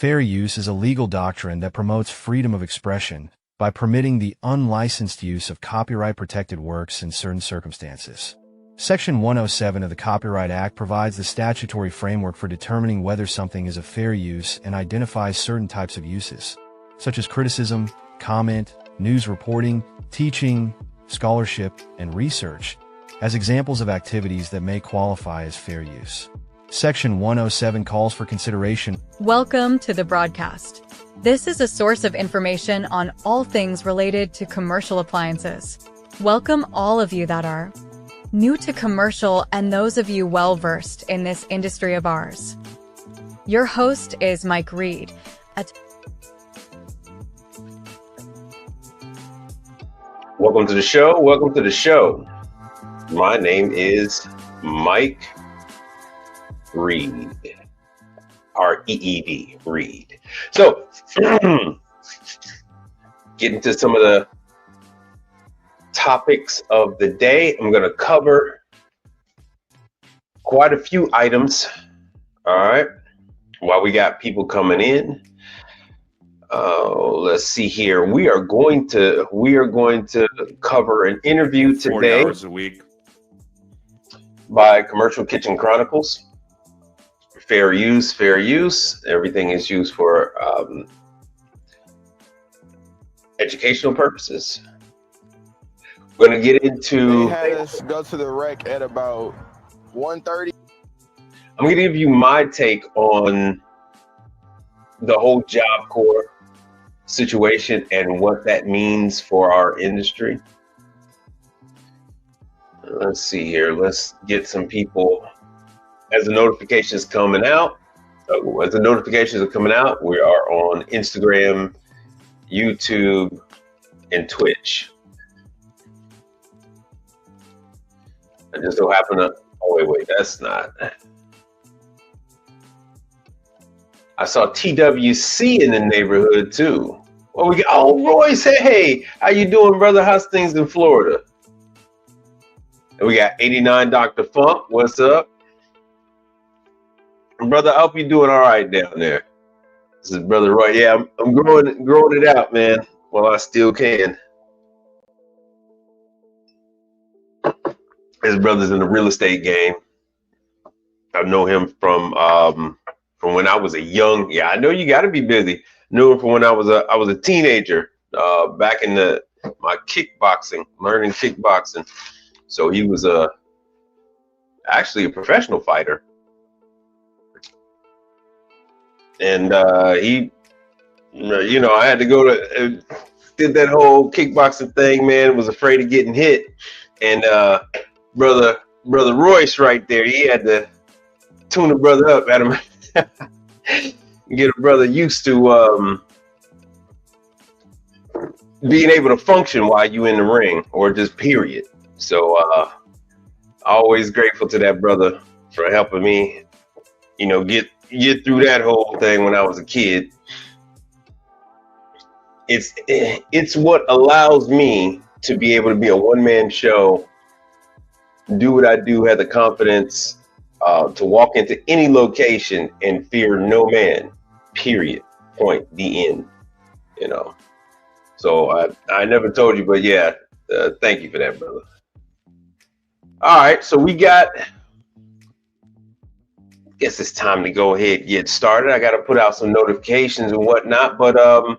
Fair use is a legal doctrine that promotes freedom of expression by permitting the unlicensed use of copyright-protected works in certain circumstances. Section 107 of the Copyright Act provides the statutory framework for determining whether something is a fair use and identifies certain types of uses, such as criticism, comment, news reporting, teaching, scholarship, and research, as examples of activities that may qualify as fair use. Section 107 calls for consideration. Welcome to the broadcast. This is a source of information on all things related to commercial appliances. Welcome all of you that are new to commercial and those of you well-versed in this industry of ours. Your host is Mike Reed. Welcome to the show. Welcome to the show. My name is Mike Reed, R-E-E-D, Reed. So, getting to some of the topics of the day, I'm going to cover quite a few items. All right. While we got people coming in, let's see here. We are going to cover an interview today. 40 hours a week. By Commercial Kitchen Chronicles. Fair use, fair use. Everything is used for educational purposes. We're going to get into... They had us go to the rec at about 1:30. I'm going to give you my take on the whole Job Corp situation and what that means for our industry. Let's see here. Let's get some people. As the notifications coming out, we are on Instagram, YouTube, and Twitch. I just don't happen to. Oh wait, that's not. I saw TWC in the neighborhood too. Well, we got. Oh, Royce, hey, how you doing, brother? How's things in Florida? And we got 89 Dr. Funk. What's up? Brother, I hope you're doing all right down there. This is Brother Roy. Yeah, I'm growing it out, man, while I still can. His brother's in the real estate game. I know him from when I was a young. Yeah, I know you got to be busy. Knew him from when I was a teenager. Back in my kickboxing, learning kickboxing. So he was actually a professional fighter. And he, I had to go to, did that whole kickboxing thing, man, was afraid of getting hit. And brother Royce right there, he had to tune a brother up, Adam, get a brother used to being able to function while you in the ring or just period. So always grateful to that brother for helping me, get through that whole thing when I was a kid. It's what allows me to be able to be a one-man show, do what I do, have the confidence to walk into any location and fear no man, period, point, the end, So I never told you, but yeah, thank you for that, brother. All right, so we got... Guess it's time to go ahead and get started. I got to put out some notifications and whatnot, but I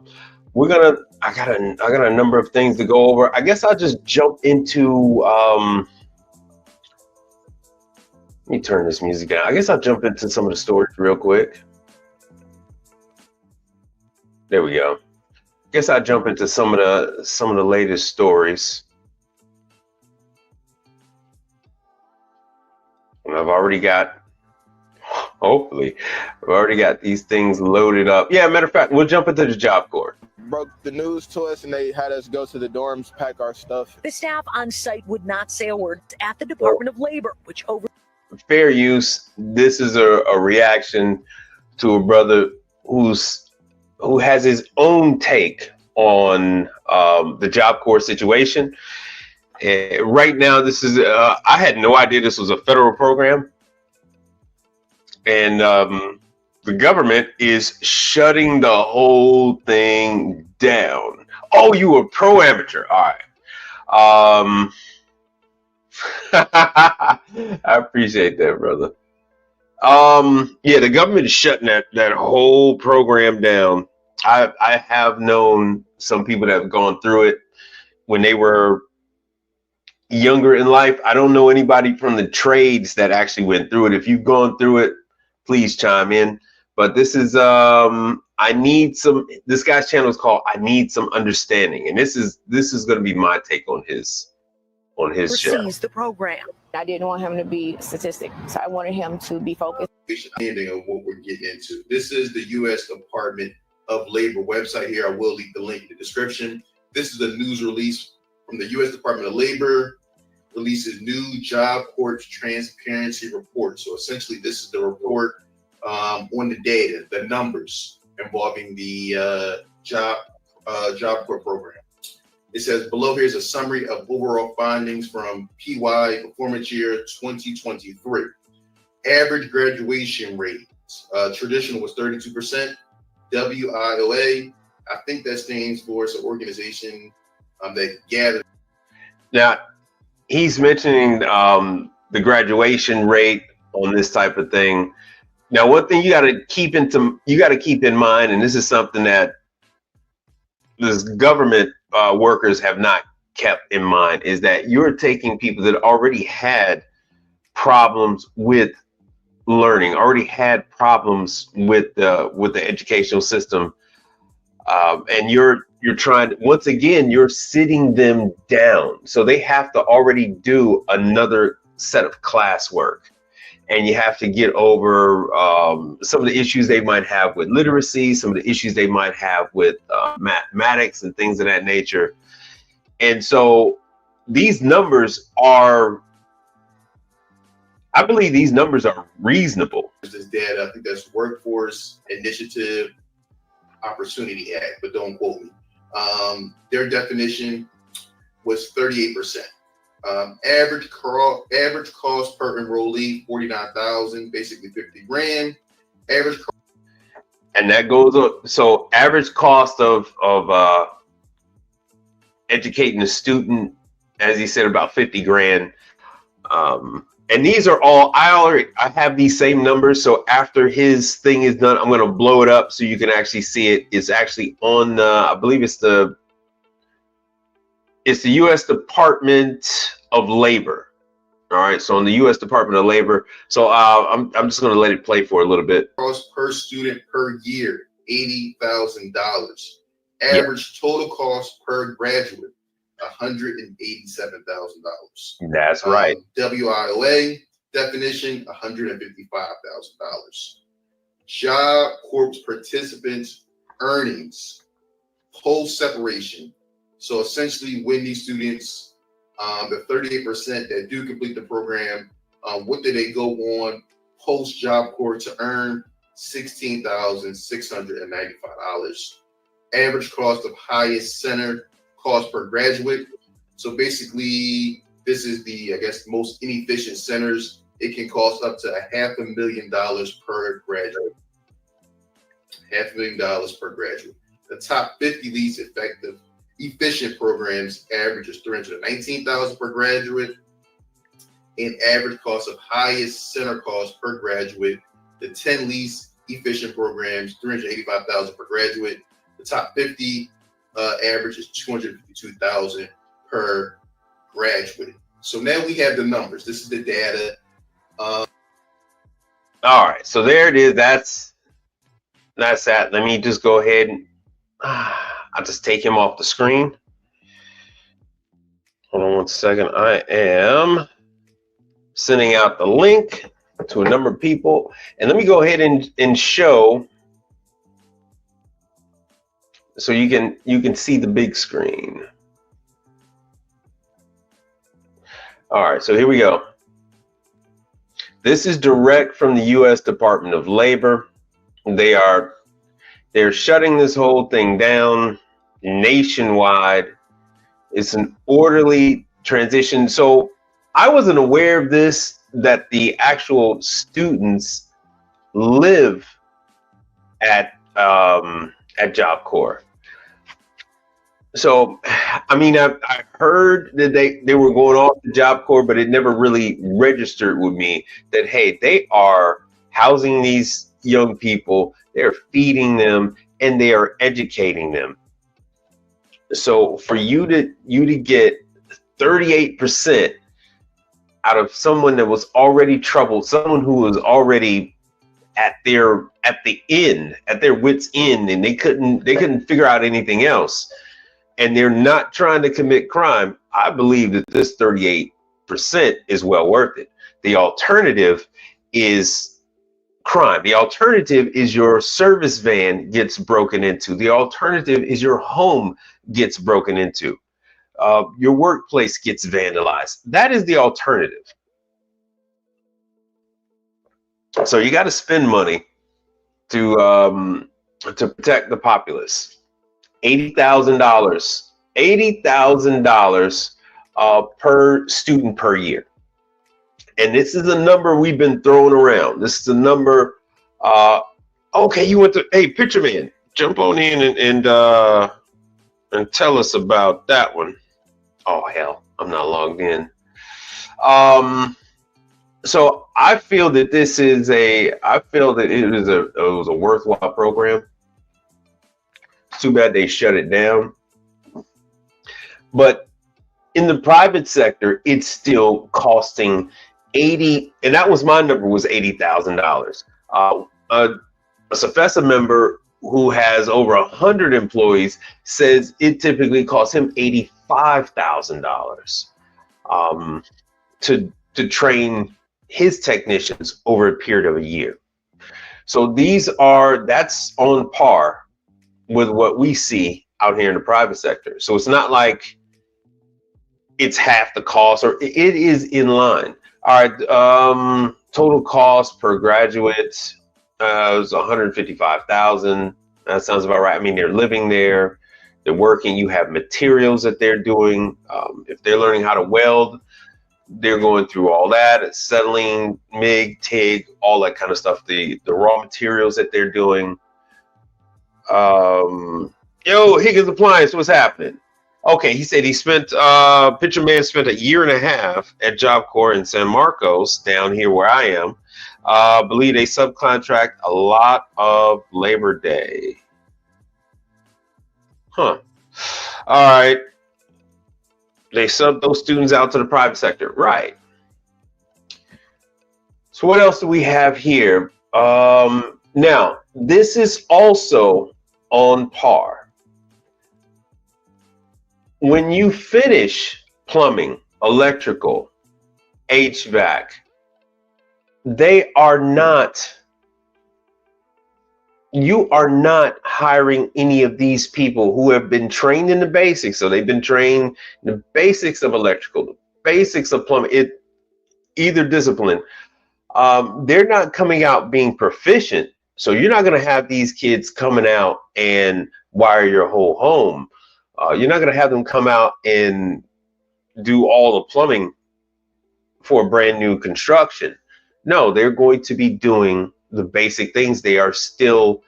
got a number of things to go over. I guess I'll just jump into let me turn this music down. I guess I'll jump into some of the stories real quick. There we go. Guess I'll jump into some of the latest stories. And I've already got these things loaded up. Yeah, matter of fact, we'll jump into the Job Corp. Broke the news to us and they had us go to the dorms, pack our stuff. The staff on site would not say a word at the Department of Labor, which over... Fair use. This is a reaction to a brother who has his own take on the Job Corp situation. Right now, this is, I had no idea this was a federal program. And the government is shutting the whole thing down. Oh, you were pro amateur. All right. I appreciate that, brother. Yeah, the government is shutting that whole program down. I have known some people that have gone through it when they were younger in life. I don't know anybody from the trades that actually went through it. If you've gone through it, please chime in. But this is this guy's channel is called I Need Some Understanding. And this is going to be my take on his show. Oversees the program. I didn't want him to be statistic, so I wanted him to be focused. Understanding of what we're getting into. This is the U.S. Department of Labor website here. I will leave the link in the description. This is a news release from the U.S. Department of Labor. Releases new Job Corp transparency report. So essentially, this is the report on the data, the numbers involving the Job Corp program. It says below here is a summary of overall findings from PY performance year 2023. Average graduation rate, traditional was 32%. WIOA, I think that stands for it's an organization that gathers. Now, he's mentioning the graduation rate on this type of thing. Now, one thing you got to keep in mind, and this is something that this government workers have not kept in mind, is that you're taking people that already had problems with learning, already had problems with the educational system, and you're trying, once again, you're sitting them down. So they have to already do another set of classwork, and you have to get over some of the issues they might have with literacy, some of the issues they might have with mathematics and things of that nature. And so these numbers are, I believe these numbers are reasonable. This data, I think that's Workforce Initiative Opportunity Act, but don't quote me. Their definition was 38%. Average cost per enrollee, $49,000, basically 50 grand. And that goes up. So average cost of educating a student, as he said, about 50 grand. And these are all, I have these same numbers. So after his thing is done, I'm going to blow it up so you can actually see it. It's actually on, I believe it's the U.S. Department of Labor. All right. So on the U.S. Department of Labor. So I'm just going to let it play for a little bit. Cost per student per year, $80,000. Average total cost per graduate, $187,000. That's right. WIOA definition, $155,000. Job Corp participants' earnings post separation. So essentially, when these students, the 38% that do complete the program, what do they go on post Job Corp to earn? $16,695. Average cost of highest center cost per graduate. So basically, this is the, I guess, most inefficient centers. It can cost up to $500,000 per graduate. $500,000 per graduate. The top 50 least effective, efficient programs averages $319,000 per graduate. And average cost of highest center cost per graduate. The 10 least efficient programs, $385,000 per graduate. The top 50 average is $252,000 per graduate. So now we have the numbers. This is the data. All right, so there it is. That's that. Let me just go ahead and I'll just take him off the screen. Hold on one second. I am sending out the link to a number of people, and let me go ahead and show. So you can see the big screen. All right, so here we go. This is direct from the U.S. Department of Labor. They're shutting this whole thing down nationwide. It's an orderly transition. So I wasn't aware of this, that the actual students live at Job Corp. So, I mean, I heard that they were going off the Job Corps, but it never really registered with me that, hey, they are housing these young people, they're feeding them, and they are educating them. So for you to get 38% out of someone that was already troubled, someone who was already at their wits end, and they couldn't figure out anything else, and they're not trying to commit crime, I believe that this 38% is well worth it. The alternative is crime. The alternative is your service van gets broken into. The alternative is your home gets broken into. Your workplace gets vandalized. That is the alternative. So you got to spend money to protect the populace. $80,000 per student per year. And this is a number we've been throwing around. This is a number. Okay, you went to, hey, Picture Man, jump on in and tell us about that one. Oh hell, I'm not logged in. So I feel that it was a worthwhile program. It's too bad they shut it down. But in the private sector, it's still costing and that was my number, was $80,000. A SFESA member who has over 100 employees says it typically costs him $85,000 to train his technicians over a period of a year. So that's on par with what we see out here in the private sector. So it's not like it's half the cost, or it is in line. All right, total cost per graduate was $155,000. That sounds about right. I mean, they're living there, they're working. You have materials that they're doing. If they're learning how to weld, they're going through all that, acetylene, MIG, TIG, all that kind of stuff. The raw materials that they're doing. Yo, Higgins Appliance, what's happening? Okay, he said he spent, Picture Man spent a year and a half at Job Corps in San Marcos, down here where I am. Believe they subcontract a lot of Labor Day. Huh. All right. They sub those students out to the private sector. Right. So what else do we have here? Now, this is also on par. When you finish plumbing, electrical, HVAC, you are not hiring any of these people who have been trained in the basics. So they've been trained in the basics of electrical, the basics of plumbing, either discipline. They're not coming out being proficient. So you're not going to have these kids coming out and wire your whole home. You're not going to have them come out and do all the plumbing for a brand new construction. No, they're going to be doing the basic things. They are still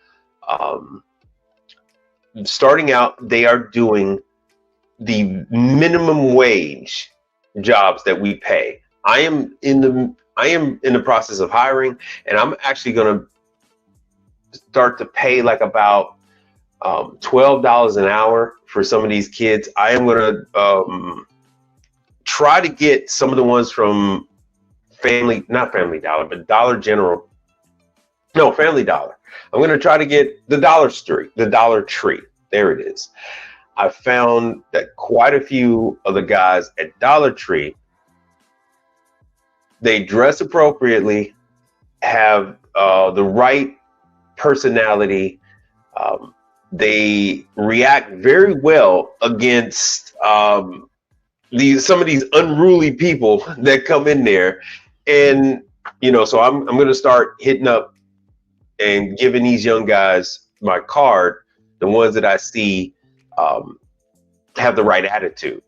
starting out. They are doing the minimum wage jobs that we pay. I am in the process of hiring, and I'm actually going to start to pay like about $12 an hour for some of these kids. I am going to try to get some of the ones from not Family Dollar, but Dollar General. No, Family Dollar. I'm going to try to get the Dollar Tree. There it is. I found that quite a few of the guys at Dollar Tree, they dress appropriately, have the right personality. They react very well against some of these unruly people that come in there. And, so I'm going to start hitting up and giving these young guys my card, the ones that I see have the right attitude.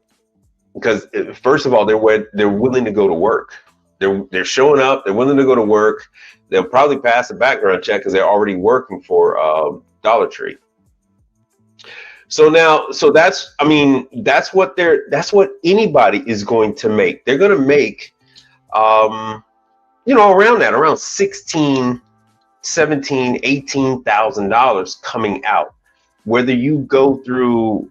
Because first of all, they're willing to go to work. They're showing up. They're willing to go to work. They'll probably pass a background check because they're already working for Dollar Tree. So that's what anybody is going to make. They're going to make, around 16, 17, $18,000 coming out. Whether you go through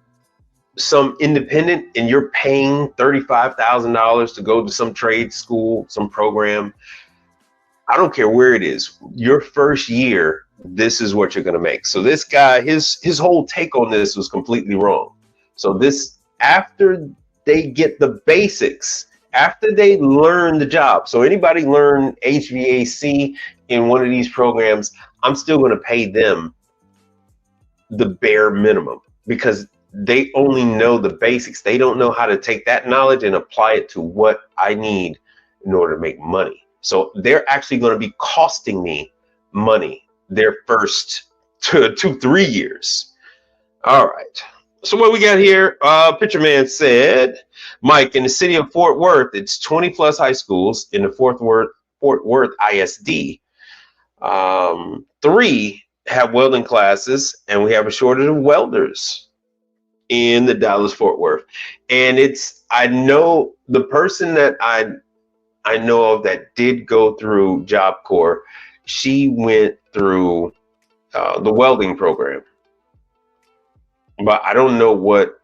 some independent and you're paying $35,000 to go to some trade school, some program, I don't care where it is. Your first year, this is what you're going to make. So this guy, his whole take on this was completely wrong. So this, after they get the basics, after they learn the job. So anybody learn HVAC in one of these programs, I'm still going to pay them the bare minimum because they only know the basics. They don't know how to take that knowledge and apply it to what I need in order to make money. So they're actually going to be costing me money their first 3 years. All right. So what we got here, Picture Man said, Mike, in the city of Fort Worth, it's 20 plus high schools in the Fort Worth ISD. 3 have welding classes, and we have a shortage of welders in the Dallas Fort Worth. And I know the person that I know of that did go through Job Corp, she went through the welding program. But I don't know what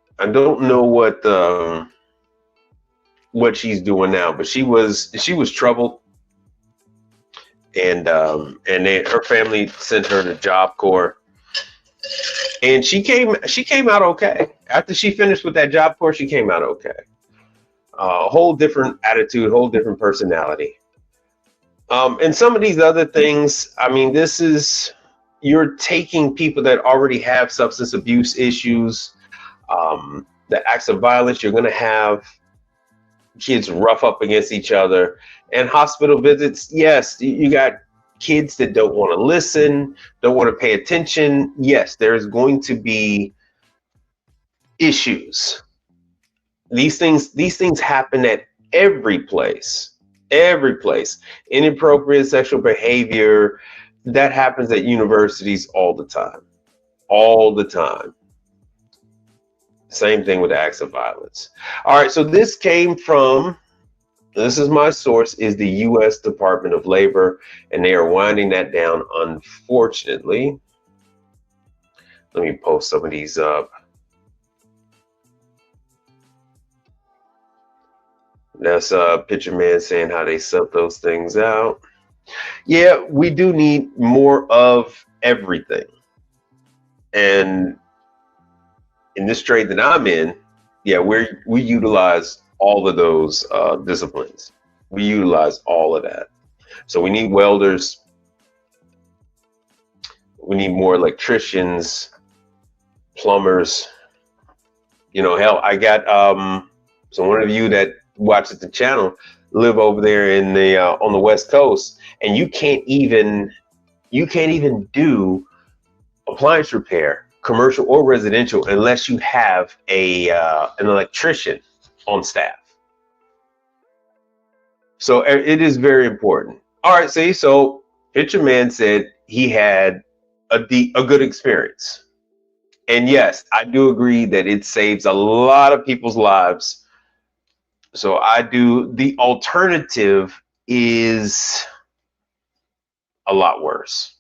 she's doing now, but she was troubled. And her family sent her to Job Corp, and she came out okay. After she finished with that Job Corp, she came out okay. A whole different attitude, whole different personality. And some of these other things, I mean, you're taking people that already have substance abuse issues, the acts of violence. You're going to have kids rough up against each other. And hospital visits, yes, you got kids that don't want to listen, don't want to pay attention. Yes, there's going to be issues. These things happen at every place. Inappropriate sexual behavior, that happens at universities all the time. Same thing with acts of violence. All right, so this is my source, is the U.S. Department of Labor, and they are winding that down, unfortunately. Let me post some of these up. That's Picture Man saying how they sub those things out. Yeah, we do need more of everything. And in this trade that I'm in, yeah, we utilize all of those disciplines. We utilize all of that. So we need welders. We need more electricians, plumbers. Hell, I got so one of you that watches the channel live over there in the on the West Coast, and you can't even do appliance repair, commercial or residential, unless you have an electrician on staff. So it is very important. All right, so Picture Man said he had a good experience. And yes, I do agree that it saves a lot of people's lives. So I do. The alternative is a lot worse.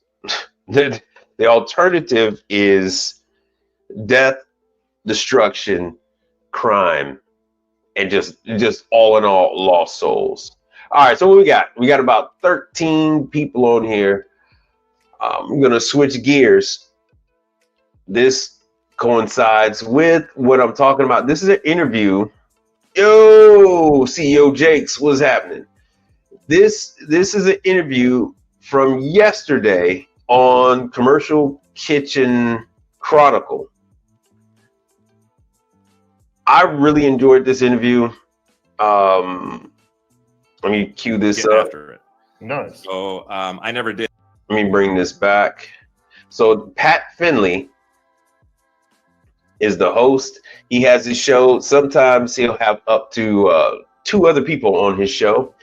The alternative is death, destruction, crime, and just all in all lost souls. All right, so what we got? We got about 13 people on here. I'm gonna switch gears. This coincides with what I'm talking about. This is an interview. Yo, CEO Jakes, what's happening? This is an interview from yesterday on Commercial Kitchen Chronicle. I really enjoyed this interview. Let me cue this up. After it. Nice. So I never did. Let me bring this back. So Pat Finley is the host. He has his show. Sometimes he'll have up to 2 other people on his show.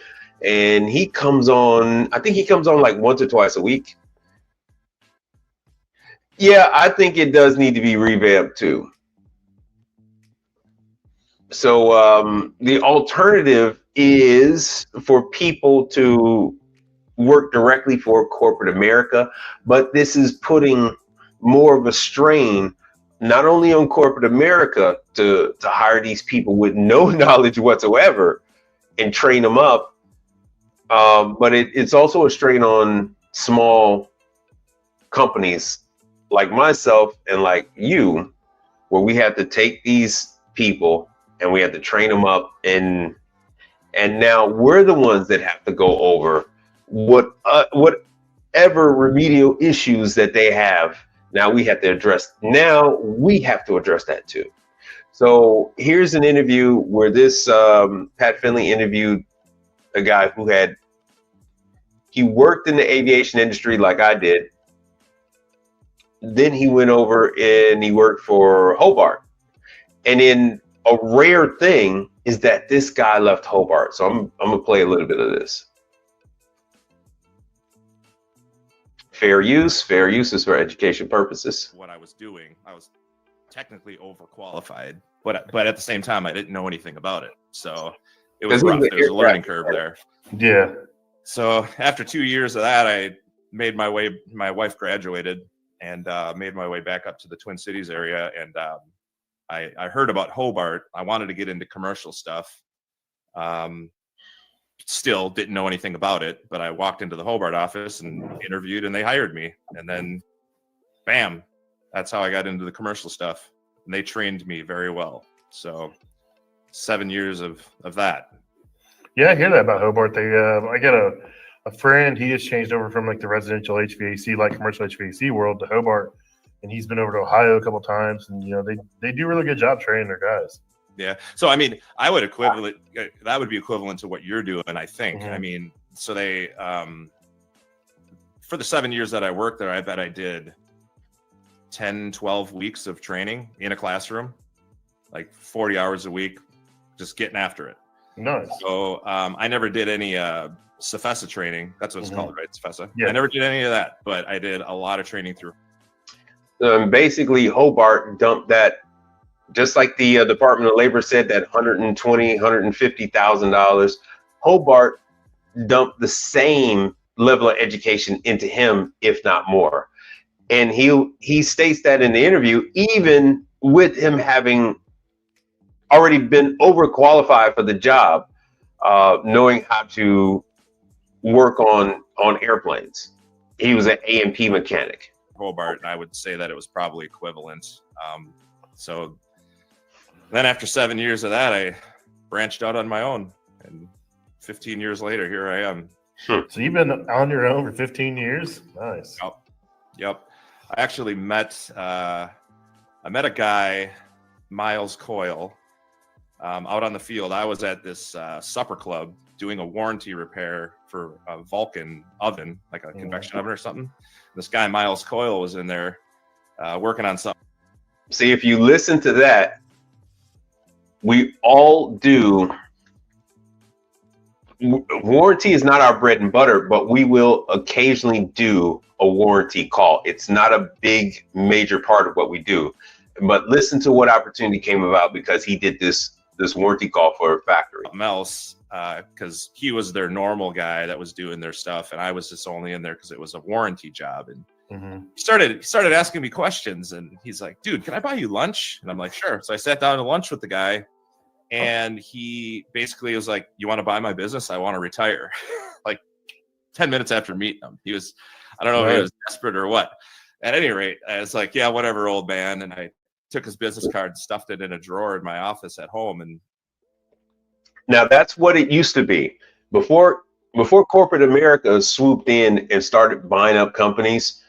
and he comes on. I think he comes on like once or twice a week. Yeah, I think it does need to be revamped too. So the alternative is for people to work directly for corporate America, but this is putting more of a strain not only on corporate America to hire these people with no knowledge whatsoever and train them up, but it's also a strain on small companies like myself and like you, where we have to take these people and we have to train them up, and now we're the ones that have to go over whatever remedial issues that they have. Now we have to address. Now we have to address that too. So here's an interview where this Pat Finley interviewed a guy who he worked in the aviation industry like I did. Then he went over and he worked for Hobart. And then a rare thing is that this guy left Hobart. So I'm gonna play a little bit of this. Fair use is for education purposes. What I was doing, I was technically overqualified, but at the same time, I didn't know anything about it. So it was rough. There was a learning curve there. Yeah. So after 2 years of that, I made my way. My wife graduated and made my way back up to the Twin Cities area. And I heard about Hobart. I wanted to get into commercial stuff. Still didn't know anything about it, but I walked into the Hobart office and interviewed, and they hired me. And then, bam, that's how I got into the commercial stuff. And they trained me very well. So 7 years of that. Yeah, I hear that about Hobart. They, I got a friend. He has changed over from like the residential HVAC, like commercial HVAC world, to Hobart, and he's been over to Ohio a couple of times. And they do a really good job training their guys. Yeah. So, I mean, I would that would be equivalent to what you're doing, I think. Mm-hmm. I mean, so they, for the 7 years that I worked there, I bet I did 10, 12 weeks of training in a classroom, like 40 hours a week, just getting after it. Nice. So I never did any CFESA training. That's what it's called, right? CFESA. Yeah. I never did any of that, but I did a lot of training through. Basically, Hobart dumped that, just like the Department of Labor said, that $120,000, $150,000. Hobart dumped the same level of education into him, if not more. And he states that in the interview, even with him having already been overqualified for the job, knowing how to work on airplanes. He was an A&P mechanic. Hobart, and I would say that it was probably equivalent. So then after 7 years of that, I branched out on my own, and 15 years later, here I am. So you've been on your own for 15 years? Nice. Yep. I actually met a guy, Miles Coyle, out on the field. I was at this supper club doing a warranty repair for a Vulcan oven, like a convection oven or something. This guy, Miles Coyle, was in there working on something. See, if you listen to that, we all do. Warranty is not our bread and butter, but we will occasionally do a warranty call. It's not a big, major part of what we do. But listen to what opportunity came about because he did this warranty call for a factory. Else, because he was their normal guy that was doing their stuff, and I was just only in there because it was a warranty job. And he started asking me questions, and he's like, "Dude, can I buy you lunch?" And I'm like, "Sure." So I sat down to lunch with the guy, and he basically was like, "You want to buy my business? I want to retire." Like 10 minutes after meeting him, he was, I don't know if he was desperate or what. At any rate, I was like, "Yeah, whatever, old man." And I took his business card and stuffed it in a drawer in my office at home. And now that's what it used to be before corporate America swooped in and started buying up companies.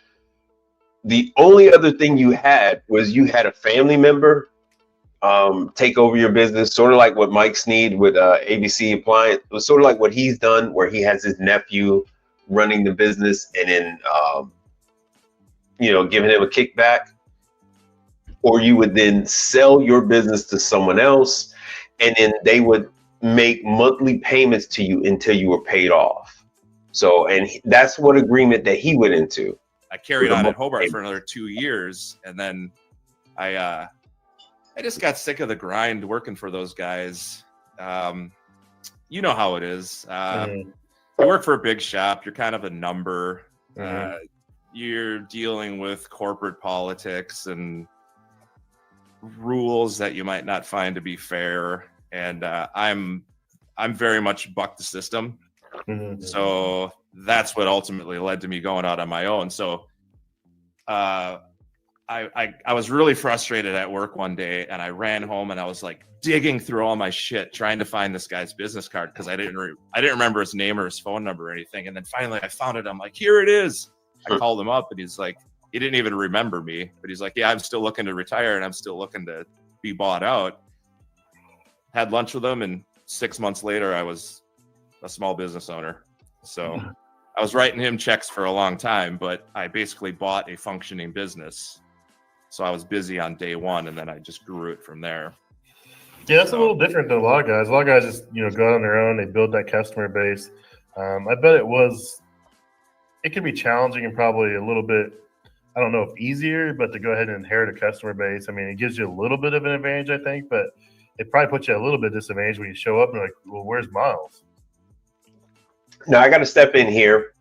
The only other thing you had was you had a family member take over your business, sort of like what Mike Sneed with ABC Appliance. It was sort of like what he's done, where he has his nephew running the business and then giving him a kickback. Or you would then sell your business to someone else, and then they would make monthly payments to you until you were paid off. So, and that's what agreement that he went into. I carried on at Hobart for another 2 years, and then I just got sick of the grind working for those guys. You know how it is. You work for a big shop. You're kind of a number. You're dealing with corporate politics and rules that you might not find to be fair. And I'm very much buck the system. So that's what ultimately led to me going out on my own. So I was really frustrated at work one day, and I ran home and I was like digging through all my shit trying to find this guy's business card because I didn't remember his name or his phone number or anything. And then finally I found it. I'm like, here it is. I called him up, and he's like, he didn't even remember me, but he's like, yeah, I'm still looking to retire and I'm still looking to be bought out. Had lunch with him, and 6 months later I was a small business owner. So I was writing him checks for a long time, but I basically bought a functioning business. So I was busy on day one, and then I just grew it from there. Yeah, that's a little different than a lot of guys. A lot of guys just, go out on their own. They build that customer base. I bet it can be challenging and probably a little bit, I don't know if easier, but to go ahead and inherit a customer base. I mean, it gives you a little bit of an advantage, I think, but it probably puts you at a little bit disadvantage when you show up and like, well, where's Miles? Now I got to step in here.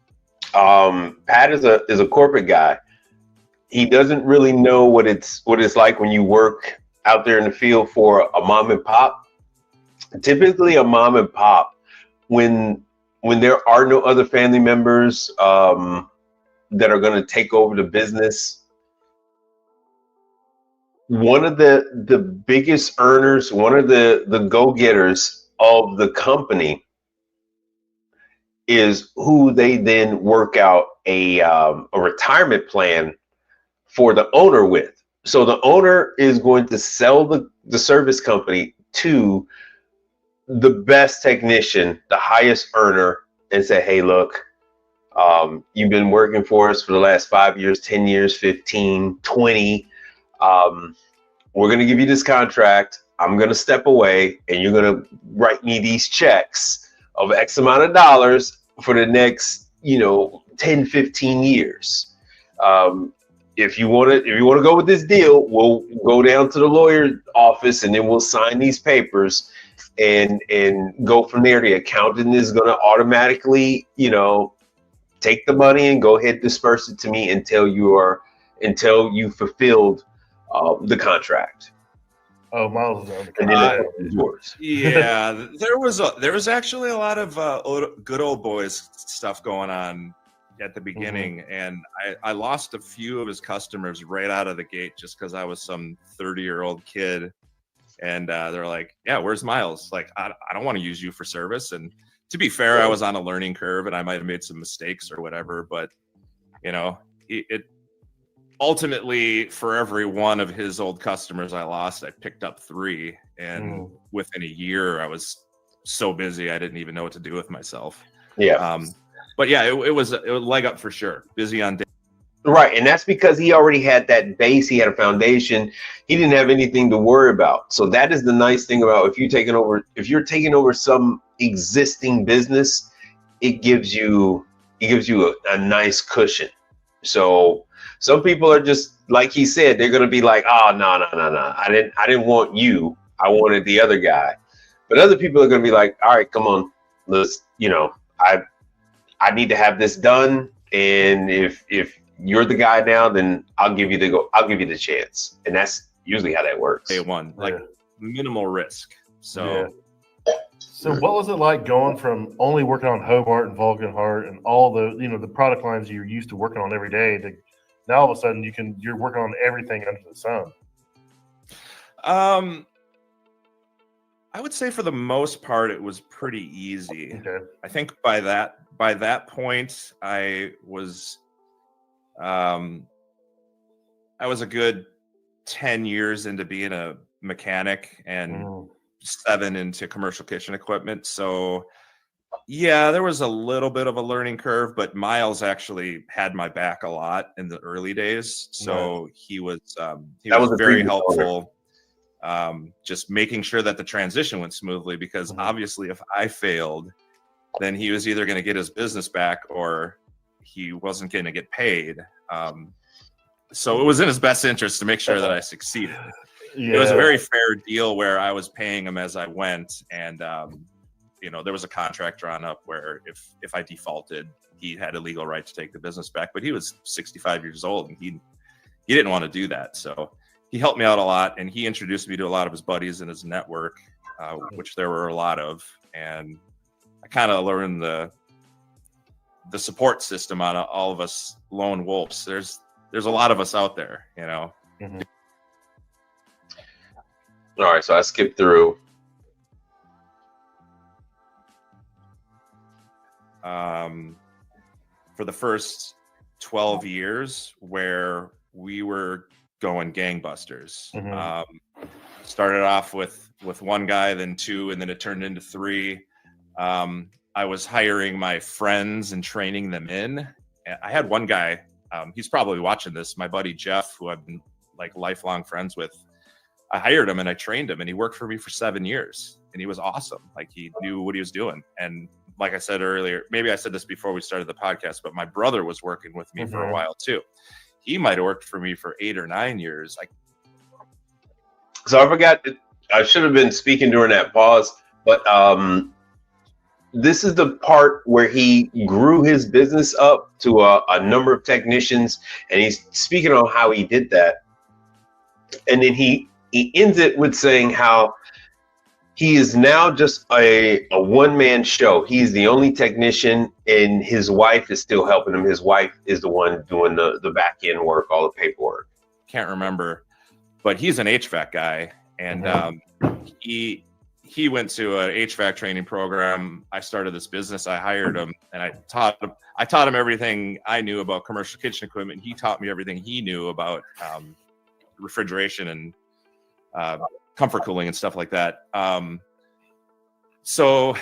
Pat is a corporate guy. He doesn't really know what it's like when you work out there in the field for a mom and pop. Typically, a mom and pop, when there are no other family members that are going to take over the business, one of the biggest earners, one of the go-getters of the company is who they then work out a retirement plan for the owner with. So the owner is going to sell the service company to the best technician, the highest earner, and say, hey, look, you've been working for us for the last 5 years, 10 years, 15, 20. We're going to give you this contract. I'm going to step away, and you're going to write me these checks of X amount of dollars for the next, 10, 15 years. If you want to go with this deal, we'll go down to the lawyer's office, and then we'll sign these papers and go from there. The accountant is going to automatically, take the money and go ahead, disperse it to me until you fulfilled the contract. Oh, Miles is and then it's yours. Yeah, there was actually a lot of good old boys stuff going on at the beginning, and I lost a few of his customers right out of the gate just because I was some 30-year-old kid, and they're like, yeah, where's Miles? Like, I don't want to use you for service. And to be fair, I was on a learning curve and I might have made some mistakes or whatever, but it ultimately, for every one of his old customers I lost, I picked up 3, and within a year I was so busy I didn't even know what to do with myself. But yeah, it was a leg up for sure. Busy on day. Right, and that's because he already had that base. He had a foundation. He didn't have anything to worry about. So that is the nice thing about if you're taking over some existing business, it gives you a nice cushion. So some people are just like he said, they're gonna be like, oh no. I didn't want you. I wanted the other guy. But other people are gonna be like, all right, come on, let's, I need to have this done. And if you're the guy now, then I'll give you the chance. And that's usually how that works. Day one, minimal risk. So So what was it like going from only working on Hobart and Vulcanhart and all the, the product lines you're used to working on every day to now all of a sudden you're working on everything under the sun? I would say for the most part, it was pretty easy. Okay. I think by that point, I was a good 10 years into being a mechanic and 7 into commercial kitchen equipment. So yeah, there was a little bit of a learning curve, but Miles actually had my back a lot in the early days. So he was very helpful. just making sure that the transition went smoothly, because obviously if I failed, then he was either going to get his business back or he wasn't going to get paid. So it was in his best interest to make sure that I succeeded. Yeah. It was a very fair deal where I was paying him as I went. And, there was a contract drawn up where if I defaulted, he had a legal right to take the business back, but he was 65 years old and he didn't want to do that. So he helped me out a lot, and he introduced me to a lot of his buddies in his network, which there were a lot of. And I kind of learned the support system on all of us lone wolves. There's a lot of us out there, All right, so I skipped through. For the first 12 years where we were going gangbusters. Started off with one guy, then two, and then it turned into three. I was hiring my friends and training them in. I had one guy, he's probably watching this, my buddy Jeff, who I've been like lifelong friends with. I hired him and I trained him, and he worked for me for 7 years, and he was awesome. Like, he knew what he was doing. And like I said earlier, maybe I said this before we started the podcast, but my brother was working with me for a while too. He might have worked for me for 8 or 9 years. So I forgot, I should have been speaking during that pause, but this is the part where he grew his business up to a number of technicians, and he's speaking on how he did that. And then he ends it with saying how he is now just a one-man show. He's the only technician, and his wife is still helping him. His wife is the one doing the back end work, all the paperwork. Can't remember, but he's an HVAC guy, and he went to an HVAC training program. I started this business. I hired him, and I taught him everything I knew about commercial kitchen equipment. He taught me everything he knew about refrigeration and comfort cooling and stuff like that. So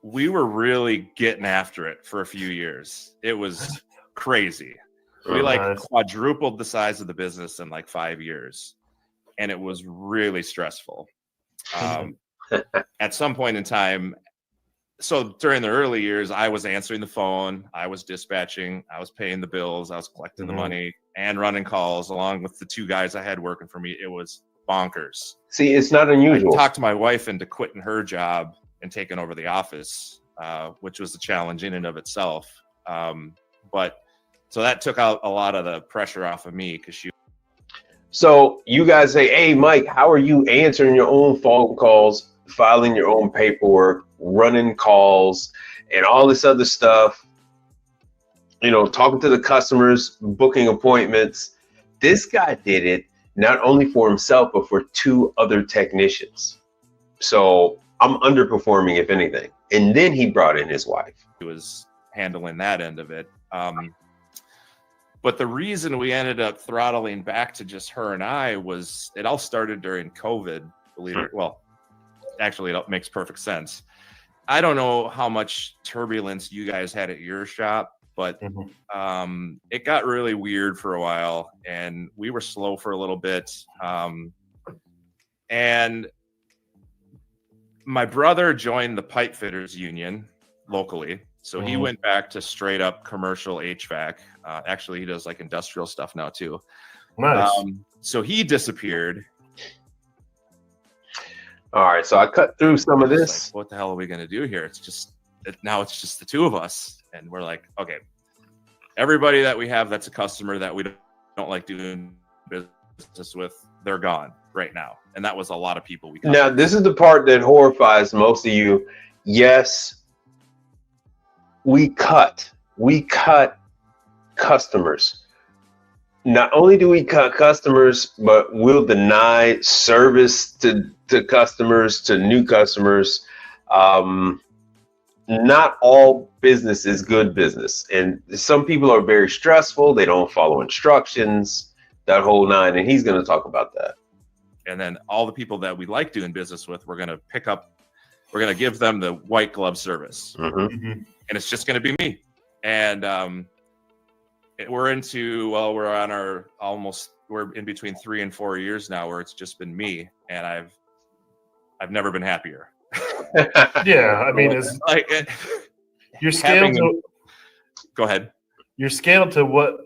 we were really getting after it for a few years. It was crazy. We quadrupled the size of the business in 5 years, and it was really stressful. At some point in time, so during the early years, I was answering the phone, I was dispatching, I was paying the bills, I was collecting the money and running calls along with the two guys I had working for me. It was bonkers. See, it's not unusual. I talked my wife into quitting her job and taking over the office, which was a challenge in and of itself. But so that took out a lot of the pressure off of me, because So you guys say, hey, Mike, how are you answering your own phone calls, filing your own paperwork, running calls, and all this other stuff, talking to the customers, booking appointments? This guy did it not only for himself, but for 2 other technicians. So I'm underperforming, if anything. And then he brought in his wife. He was handling that end of it. But the reason we ended up throttling back to just her and I was, it all started during COVID, believe it. Well, actually, it makes perfect sense. I don't know how much turbulence you guys had at your shop, but it got really weird for a while, and we were slow for a little bit. And my brother joined the pipe fitters union locally. So he went back to straight up commercial HVAC. Actually, he does industrial stuff now too. Nice. So he disappeared. All right, so I cut through some of this. What the hell are we going to do here? Now it's just the 2 of us. And we're like, okay, everybody that we have that's a customer that we don't like doing business with, they're gone right now. And that was a lot of people. Now, this is the part that horrifies most of you. Yes, we cut customers. Not only do we cut customers, but we'll deny service to customers, to new customers. Not all business is good business, and some people are very stressful. They don't follow instructions, that whole 9, and he's going to talk about that. And then all the people that we like doing business with, we're going to give them the white glove service. And it's just going to be me. And we're on our we're in between 3 and 4 years now where it's just been me, and I've never been happier. Yeah, I mean, it's like you're scaled to. Go ahead. You're scaled to what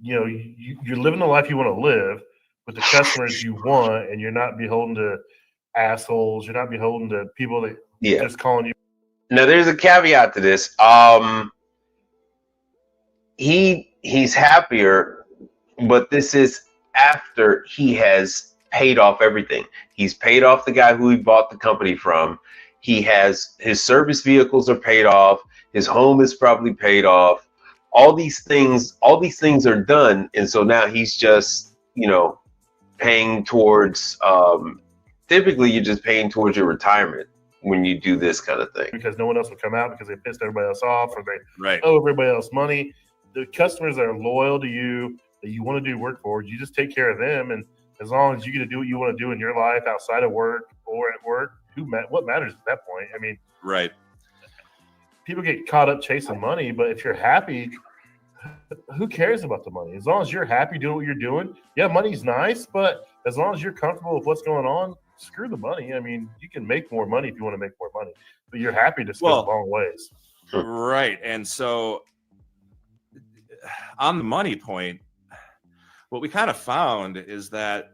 you're living the life you want to live with the customers you want, and you're not beholden to assholes. You're not beholden to people that just calling you. Now, there's a caveat to this. He's happier, but this is after he has paid off everything. He's paid off the guy who he bought the company from. He has his service vehicles are paid off. His home is probably paid off. All these things are done, and so now he's just paying towards. Typically, you're just paying towards your retirement when you do this kind of thing, because no one else will come out because they pissed everybody else off, or they owe everybody else money. The customers that are loyal to you, that you want to do work for, you just take care of them, and as long as you get to do what you want to do in your life outside of work or at work, what matters at that point? I mean, right. People get caught up chasing money, but if you're happy, who cares about the money? As long as you're happy doing what you're doing, yeah, money's nice, but as long as you're comfortable with what's going on, screw the money. I mean, you can make more money if you want to make more money, but you're happy to go the long ways. Right. And so on the money point, what we kind of found is that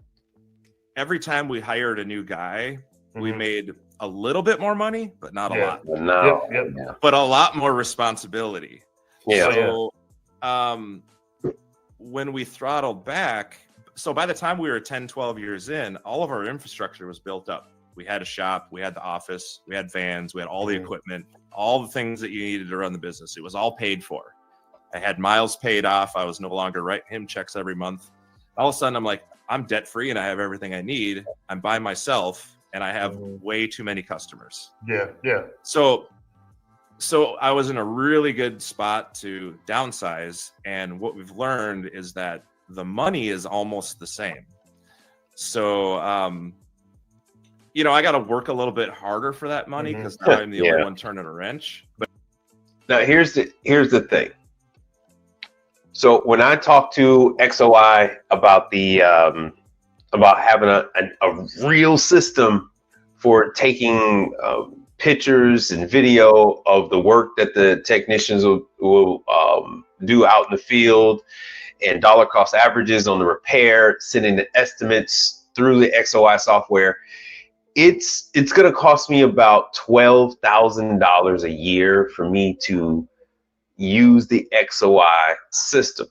every time we hired a new guy, we made a little bit more money, but not a lot. No. But a lot more responsibility. Yeah. So when we throttled back, so by the time we were 10, 12 years in, all of our infrastructure was built up. We had a shop, we had the office, we had vans, we had all the equipment, all the things that you needed to run the business. It was all paid for. I had miles paid off. I was no longer writing him checks every month. All of a sudden, I'm like, I'm debt free and I have everything I need. I'm by myself and I have way too many customers. Yeah. So I was in a really good spot to downsize. And what we've learned is that the money is almost the same. So, I got to work a little bit harder for that money because now I'm the only one turning a wrench. But now here's the thing. So when I talked to XOI about the about having a real system for taking pictures and video of the work that the technicians will do out in the field, and dollar cost averages on the repair, sending the estimates through the XOI software, it's going to cost me about $12,000 a year for me to use the XOI system.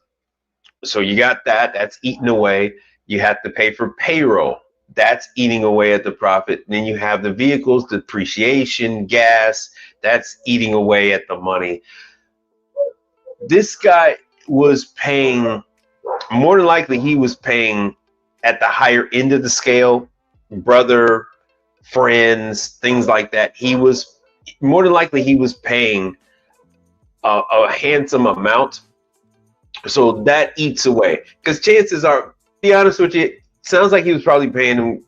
So you got that's eating away. You have to pay for payroll. That's eating away at the profit. Then you have the vehicles, depreciation, gas, that's eating away at the money. This guy was paying, more than likely he was paying at the higher end of the scale, brother, friends, things like that. He was, more than likely he was paying a handsome amount. So that eats away, because chances are, be honest with you, sounds like he was probably paying him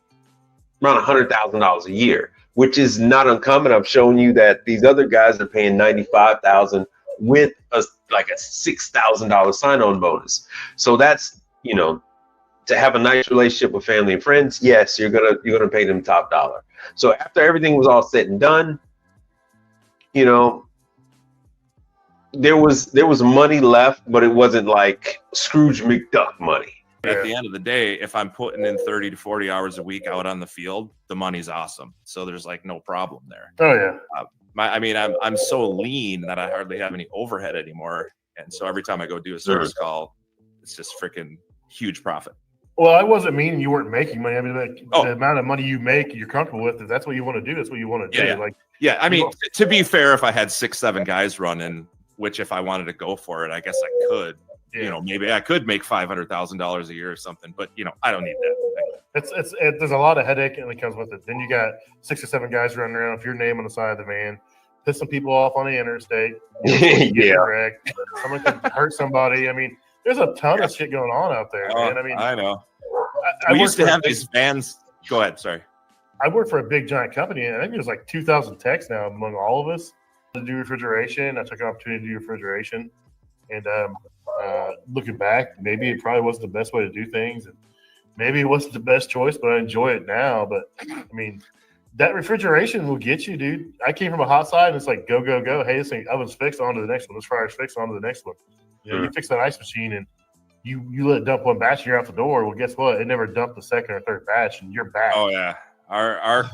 around $100,000 a year, which is not uncommon. I've shown you that these other guys are paying $95,000 with a $6,000 sign-on bonus. So that's, to have a nice relationship with family and friends. Yes, you're gonna pay them top dollar. So after everything was all said and done, there was money left, but it wasn't like Scrooge McDuck money. At the end of the day, if I'm putting in 30 to 40 hours a week out on the field, the money's awesome. So there's like no problem there. Oh yeah. I'm so lean that I hardly have any overhead anymore. And so every time I go do a service call, it's just freaking huge profit. Well, I wasn't meaning you weren't making money. I mean, the amount of money you make, you're comfortable with. If that's what you want to do, that's what you want to do. Yeah. I mean, to be fair, if I had 6-7 guys running, which if I wanted to go for it, I guess I could. Yeah. Maybe I could make $500,000 a year or something, but I don't need that. There's a lot of headache that comes with it. Then you got 6 or 7 guys running around with your name on the side of the van, piss some people off on the interstate. Someone could hurt somebody. I mean, there's a ton of shit going on out there, man. I mean, I know. We used to have these vans. Go ahead. Sorry. I work for a big giant company, and I think there's like 2,000 techs now among all of us to do refrigeration. I took an opportunity to do refrigeration, and Looking back, maybe it probably wasn't the best way to do things, and maybe it wasn't the best choice, but I enjoy it now. But I mean, that refrigeration will get you, dude. I came from a hot side, and it's like go, go, go. Hey, this thing oven's fixed, on to the next one. This fryer's fixed, on to the next one. You know, you fix that ice machine, and you let it dump one batch, and you're out the door. Well, guess what? It never dumped the second or third batch, and you're back. Oh yeah,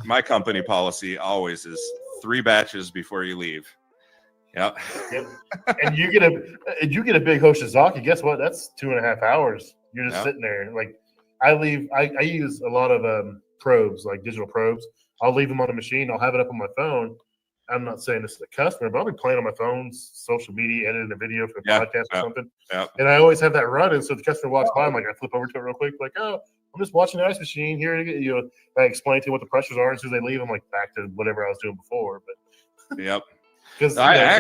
my company policy always is 3 batches before you leave. Yep. And you get a big Hoshizaki. Guess what? That's 2.5 hours. You're just sitting there. Like I use a lot of probes, like digital probes. I'll leave them on the machine. I'll have it up on my phone. I'm not saying this is a customer, but I'll be playing on my phone, social media, editing a video for a podcast or something. And I always have that running. So the customer walks by, I'm like, I flip over to it real quick, like, oh, I'm just watching the ice machine here. You know, I explain to them what the pressures are, and as soon as they leave, I'm like back to whatever I was doing before. But yep. Because I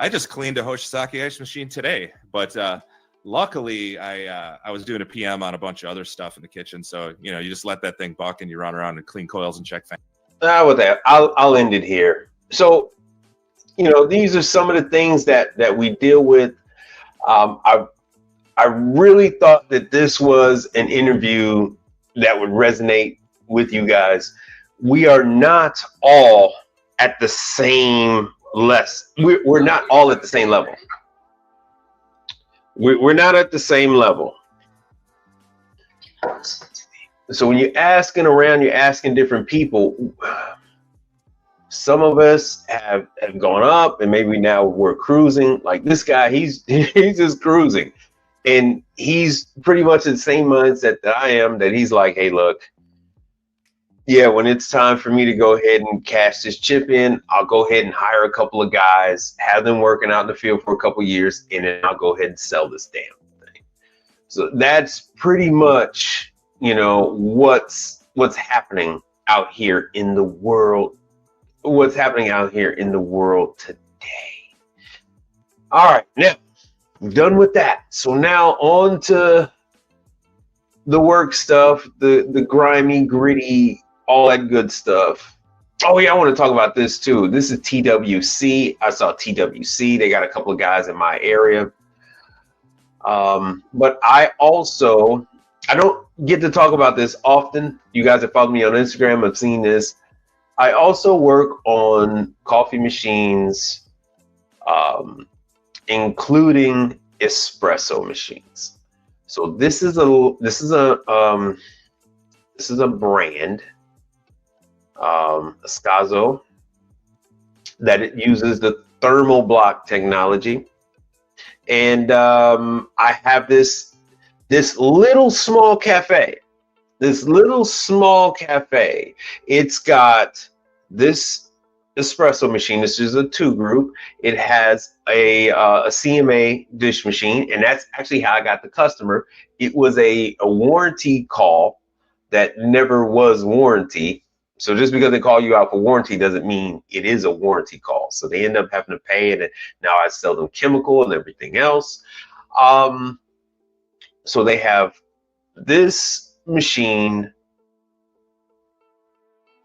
just cleaned a Hoshizaki ice machine today, but luckily I was doing a PM on a bunch of other stuff in the kitchen. So you know, you just let that thing buck and you run around and clean coils and check fans. With that, I'll end it here. So, you know, these are some of the things that we deal with. I really thought that this was an interview that would resonate with you guys. We are not all at the same we're not all at the same level. We're not at the same level. So when you're asking around, you're asking different people. Some of us have gone up, and maybe now we're cruising. Like this guy, he's just cruising, and he's pretty much in the same mindset that I am. That he's like, hey, look, yeah, when it's time for me to go ahead and cash this chip in, I'll go ahead and hire a couple of guys, have them working out in the field for a couple of years, and then I'll go ahead and sell this damn thing. So that's pretty much, you know, what's happening out here in the world. What's happening out here in the world today. All right, now done with that. So now on to the work stuff, the grimy, gritty, all that good stuff. Oh yeah, I want to talk about this too. This is TWC. I saw TWC. They got a couple of guys in my area. But I don't get to talk about this often. You guys have followed me on Instagram have seen this. I also work on coffee machines, including espresso machines. So this is a brand, Escazo, that it uses the thermal block technology, and I have this little small cafe. It's got this espresso machine. This is a 2-group. It has a CMA dish machine, and that's actually how I got the customer. It was a warranty call that never was warranty. So just because they call you out for warranty doesn't mean it is a warranty call. So they end up having to pay it, and now I sell them chemical and everything else. So they have this machine,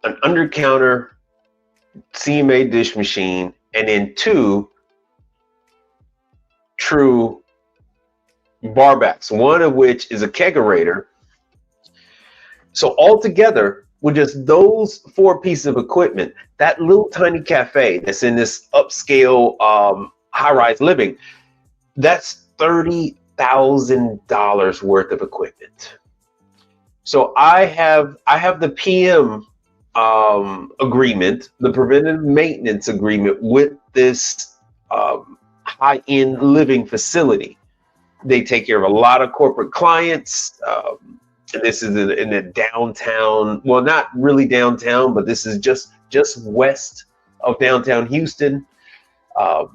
an under-counter CMA dish machine, and then 2 true barbacks, one of which is a kegerator. So altogether, with just those 4 pieces of equipment, that little tiny cafe that's in this upscale high-rise living, that's $30,000 worth of equipment. So I have the PM agreement, the preventive maintenance agreement with this high-end living facility. They take care of a lot of corporate clients. And this is in the downtown, well, not really downtown, but this is just west of downtown Houston. A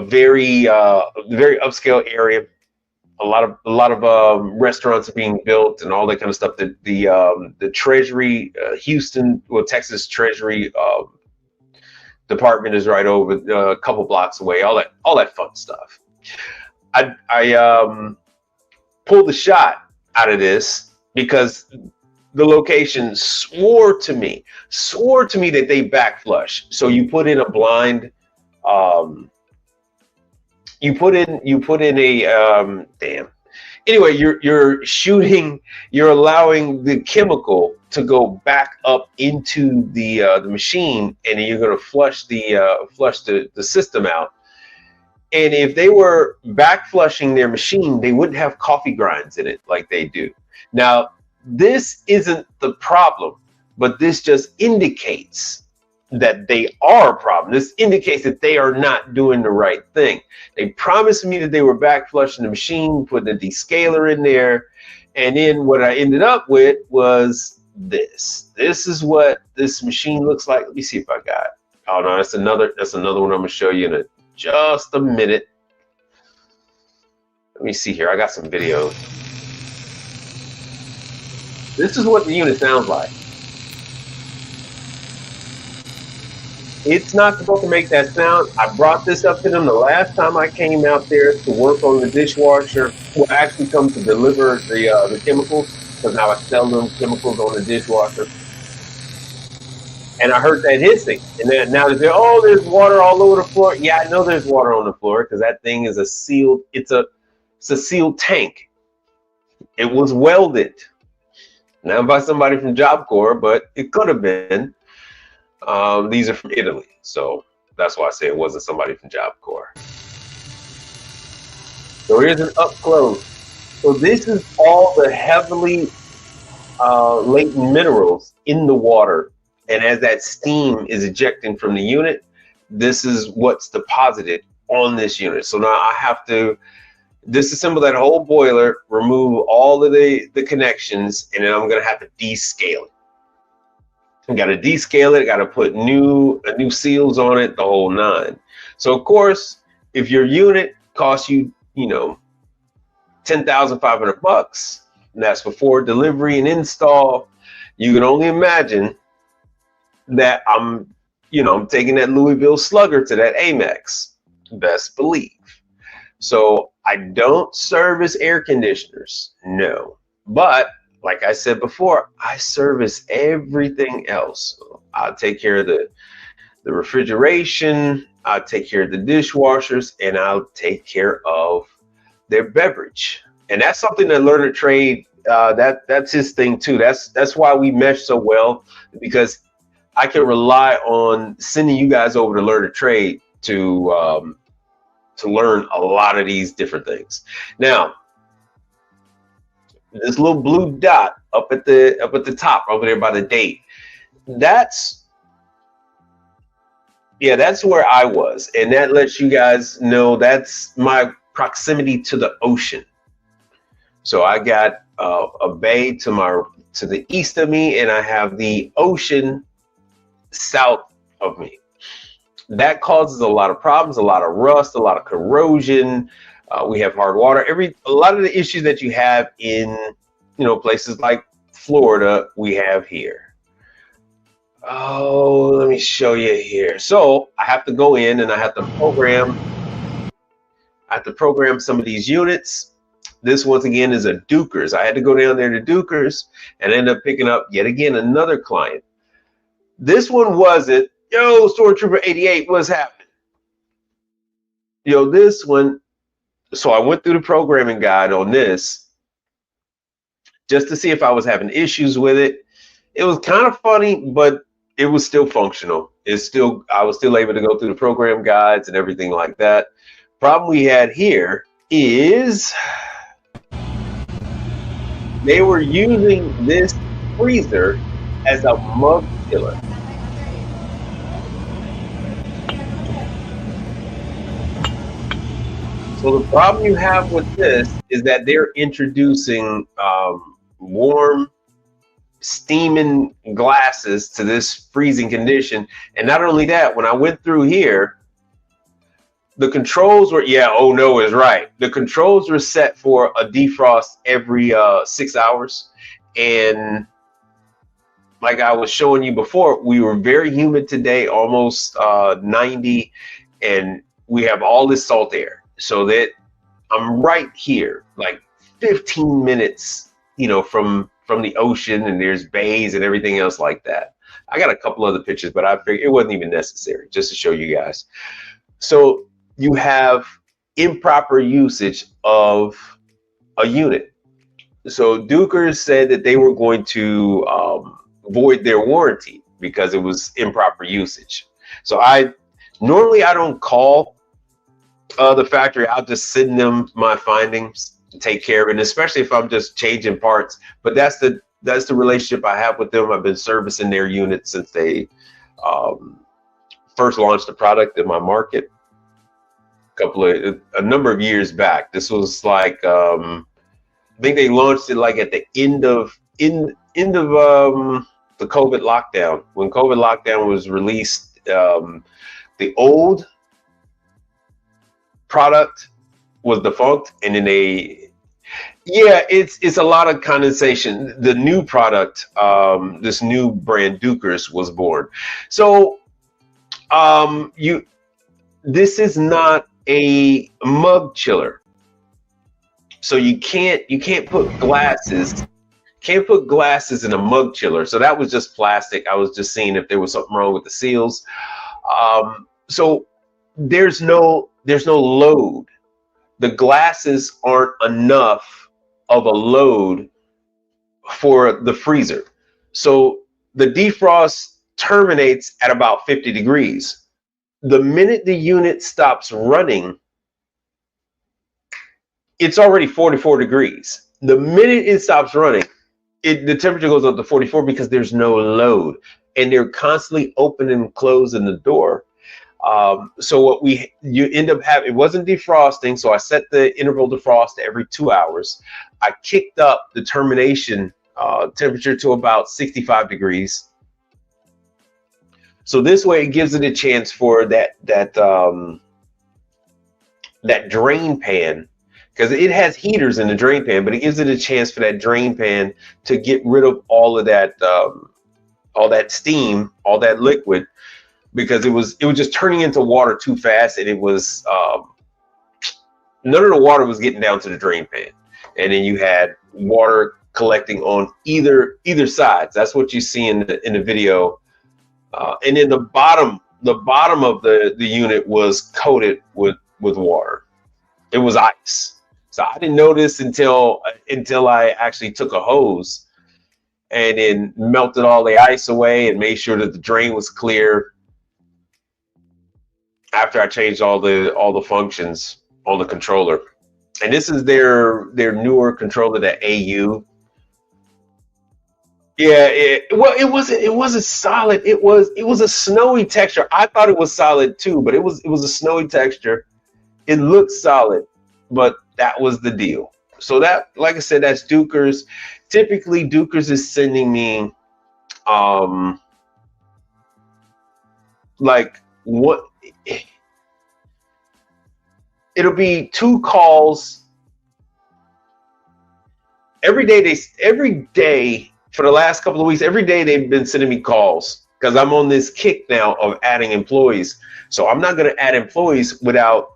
very upscale area. A lot of restaurants are being built and all that kind of stuff. The Treasury, Texas Treasury Department is right over a couple blocks away. All that fun stuff. I pulled the shot out of this because the location swore to me that they backflush. So you put in a blind you put in a damn. Anyway, you're allowing the chemical to go back up into the machine, and then you're going to flush the system out. And if they were back flushing their machine, they wouldn't have coffee grinds in it like they do. Now, this isn't the problem, but this just indicates that they are a problem. This indicates that they are not doing the right thing. They promised me that they were back flushing the machine, putting a descaler in there, and then what I ended up with was this. This is what this machine looks like. Let me see if I got it. Oh no, that's another one I'm gonna show you in just a minute. Let me see here. I got some videos. This is what the unit sounds like. It's not supposed to make that sound. I brought this up to them the last time I came out there to work on the dishwasher. Well, actually come to deliver the chemicals, because now I sell them chemicals on the dishwasher. And I heard that hissing. And then now they say, oh, there's water all over the floor. Yeah, I know there's water on the floor because that thing is a sealed, it's a sealed tank. It was welded. Not by somebody from Job Corp, but it could have been. These are from Italy, so that's why I say it wasn't somebody from Job Corp. So here's an up close. So this is all the heavily latent minerals in the water, and as that steam is ejecting from the unit, this is what's deposited on this unit. So now I have to disassemble that whole boiler, remove all of the connections, and then I'm going to have to descale it. I got to descale it. I got to put new seals on it, the whole nine. So of course, if your unit costs you, $10,500, and that's before delivery and install, you can only imagine that I'm taking that Louisville Slugger to that Amex. Best believe. So I don't service air conditioners, no, but like I said before, I service everything else. I'll take care of the refrigeration, I'll take care of the dishwashers, and I'll take care of their beverage. And that's something that Learn a Trade, that's his thing too. That's why we mesh so well, because I can rely on sending you guys over to Learn a Trade to learn a lot of these different things. Now, this little blue dot up at the top over there by the date, that's where I was, and that lets you guys know that's my proximity to the ocean. So I got a bay to the east of me, and I have the ocean south of me. That causes a lot of problems, a lot of rust, a lot of corrosion. We have hard water. A lot of the issues that you have in, places like Florida, we have here. Oh, let me show you here. So I have to go in and I have to program some of these units. This once again is a Dukers. I had to go down there to Dukers and end up picking up yet again another client. This one wasn't, yo, Stormtrooper 88, what's happening? Yo, this one. So I went through the programming guide on this just to see if I was having issues with it. It was kind of funny, but it was still functional. I was still able to go through the program guides and everything like that. Problem we had here is they were using this freezer as a mug chiller. So the problem you have with this is that they're introducing warm, steaming glasses to this freezing condition. And not only that, when I went through here, the controls were, oh no is right. The controls were set for a defrost every 6 hours. And like I was showing you before, we were very humid today, almost 90, and we have all this salt air. So that I'm right here, like 15 minutes, from the ocean, and there's bays and everything else like that. I got a couple other pictures, but I figured it wasn't even necessary, just to show you guys. So you have improper usage of a unit. So Dukers said that they were going to void their warranty because it was improper usage. So normally I don't call the factory. I'll just send them my findings and take care of it, and especially if I'm just changing parts. But that's the relationship I have with them. I've been servicing their units since they first launched the product in my market a number of years back. This was like I think they launched it like at the end of the COVID lockdown. When COVID lockdown was released, the old product was defunct, and then it's a lot of condensation. The new product, this new brand Dukers, was born. So this is not a mug chiller, so you can't put glasses in a mug chiller. So that was just plastic. I was just seeing if there was something wrong with the seals. So there's no load. The glasses aren't enough of a load for the freezer. So the defrost terminates at about 50 degrees. The minute the unit stops running, it's already 44 degrees. The minute it stops running, the temperature goes up to 44 because there's no load, and they're constantly opening and closing the door. So what you end up having, it wasn't defrosting. So I set the interval defrost to every 2 hours. I kicked up the termination temperature to about 65 degrees. So this way it gives it a chance for that drain pan, because it has heaters in the drain pan, but it gives it a chance for that drain pan to get rid of all of that steam, all that liquid, because it was just turning into water too fast, and it was none of the water was getting down to the drain pan, and then you had water collecting on either sides. That's what you see in the video. And then the bottom of the unit was coated with water. It was ice. So I didn't notice until I actually took a hose and then melted all the ice away and made sure that the drain was clear after I changed all the functions on the controller. And this is their newer controller, the AU. Yeah, it wasn't solid. It was a snowy texture. I thought it was solid too, but it was a snowy texture. It looked solid, but that was the deal. So that, like I said, that's Dukers. Typically, Dukers is sending me like what, it'll be 2 calls every day. For the last couple of weeks, every day they've been sending me calls because I'm on this kick now of adding employees. So I'm not going to add employees without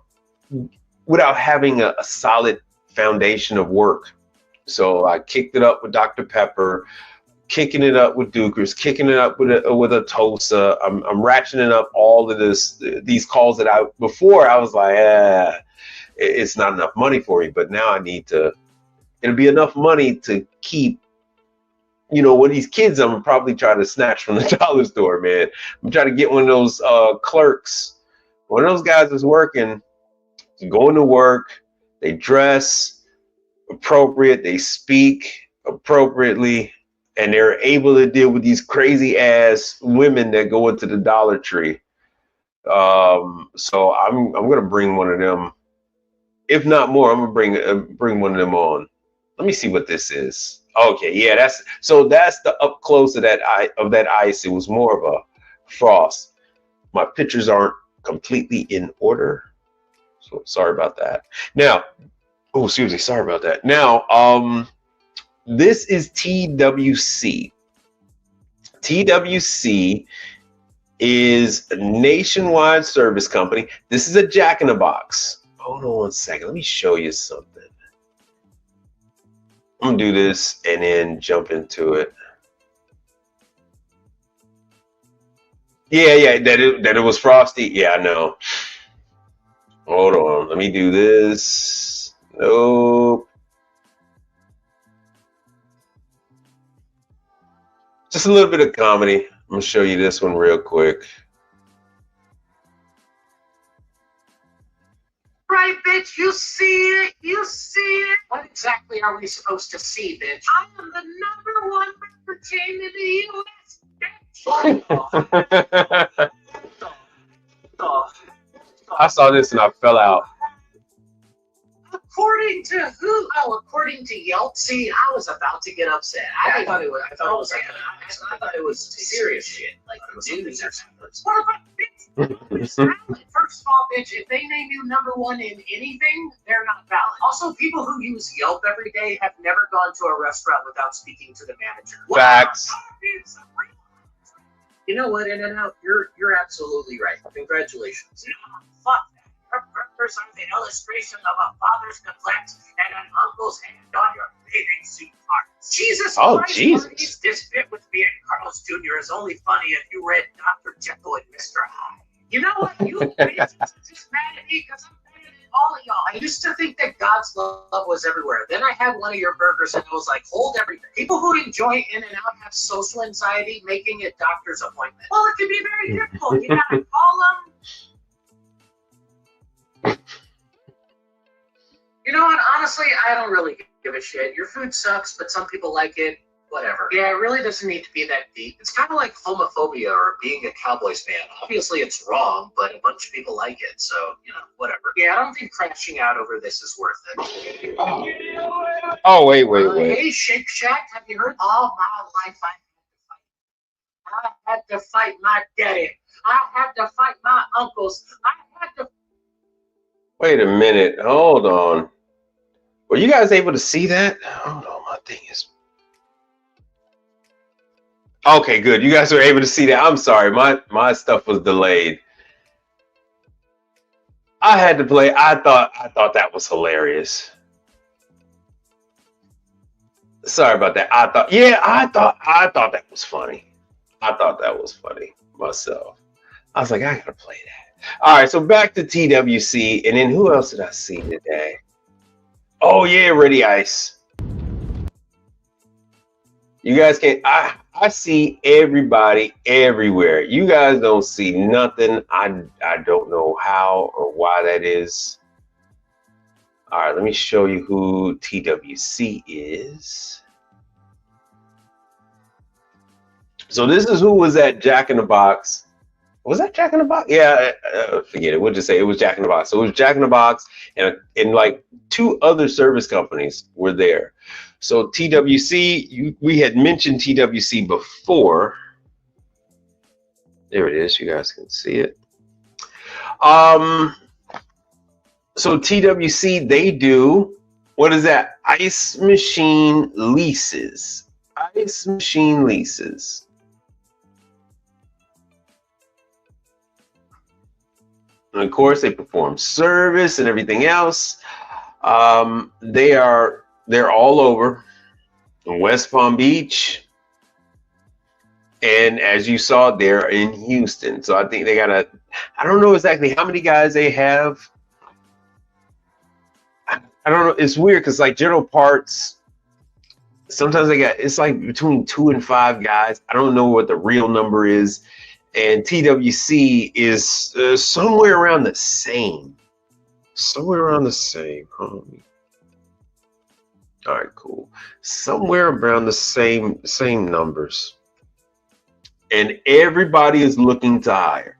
having a solid foundation of work. So I kicked it up with Dr. Pepper, kicking it up with Dukers, kicking it up with a Tosa. I'm ratcheting up all of these calls that before I was like, it's not enough money for me, but now it'll be enough money to keep. When these kids, I'm probably trying to snatch from the dollar store, man. I'm trying to get one of those clerks. One of those guys is working, going to work. They dress appropriate. They speak appropriately, and they're able to deal with these crazy ass women that go into the Dollar Tree. So I'm gonna bring one of them, if not more. I'm gonna bring one of them on. Let me see what this is. Okay, yeah, that's the up close of that ice. It was more of a frost. My pictures aren't completely in order, so sorry about that. Now, excuse me, sorry about that. Now, this is TWC. TWC is a nationwide service company. This is a Jack in the Box. Hold on one second. Let me show you something. I'm gonna do this and then jump into it. Yeah, that it was frosty. Yeah, I know. Hold on. Let me do this. Nope. Just a little bit of comedy. I'm going to show you this one real quick. Right, bitch, you see it, you see it. What exactly are we supposed to see, bitch? I am the #1 rapper chain in the U.S., bitch. I saw this and I fell out. According to who? Oh, according to Yelp. See, I was about to get upset. I thought it was serious shit, like the news or something. What about bitch? First of all, bitch, if they name you #1 in anything, they're not valid. Also, people who use Yelp every day have never gone to a restaurant without speaking to the manager. Facts. You know what, In-N-Out? You're absolutely right. Congratulations. No, fuck that. Burgers are the illustration of a father's neglect and an uncle's hand on your bathing suit parts. Jesus Christ, Jesus. This bit with me and Carlos Jr. is only funny if you read Dr. Jekyll and Mr. Hyde. You know what? You bitches are just mad at me because I'm better than all of y'all. I used to think that God's love was everywhere. Then I had one of your burgers and I was like, hold everything. People who enjoy In-N-Out have social anxiety making a doctor's appointment. Well, it can be very difficult. You gotta call them. You know what? Honestly, I don't really give a shit. Your food sucks, but some people like it. Whatever. Yeah, it really doesn't need to be that deep. It's kind of like homophobia or being a Cowboys fan. Obviously, it's wrong, but a bunch of people like it, so, you know, whatever. Yeah, I don't think crashing out over this is worth it. Oh, wait. Hey, Shake Shack, have you heard? All my life, I had to fight my daddy. I had to fight my uncles. I had to... Wait a minute. Hold on. Were you guys able to see that? Hold on, my thing is... Okay, good. You guys were able to see that. I'm sorry. My stuff was delayed. I had to play. I thought that was hilarious. Sorry about that. I thought that was funny. I thought that was funny myself. I was like, I gotta play that. All right, so back to TWC, and then who else did I see today? Oh yeah, Ready Ice. You guys can't. I see everybody everywhere. You guys don't see nothing. I don't know how or why that is. All right, let me show you who TWC is. So this is who was at Jack in the Box. Was that Jack in the Box? Yeah, forget it. We'll just say it was Jack in the Box. So it was Jack in the Box, and like 2 other service companies were there. So TWC, we had mentioned TWC before. There it is. You guys can see it. So TWC, they do, what is that? Ice machine leases. Ice machine leases. And of course, they perform service and everything else. They're all over West Palm Beach. And as you saw, they're in Houston. So I think they got I don't know exactly how many guys they have. I don't know. It's weird because like General Parts, sometimes it's like between 2 and 5 guys. I don't know what the real number is. And TWC is somewhere around the same. Somewhere around the same. All right, cool. Somewhere around the same numbers. And everybody is looking to hire.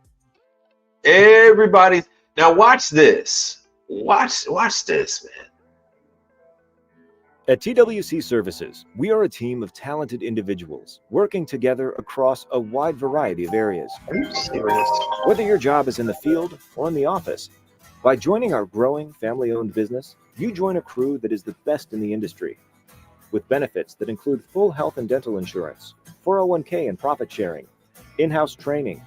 Everybody's now watch this. Watch this, man. At TWC Services, we are a team of talented individuals working together across a wide variety of areas. Are you serious? Whether your job is in the field or in the office, by joining our growing family-owned business, you join a crew that is the best in the industry, with benefits that include full health and dental insurance, 401k and profit sharing, in-house training,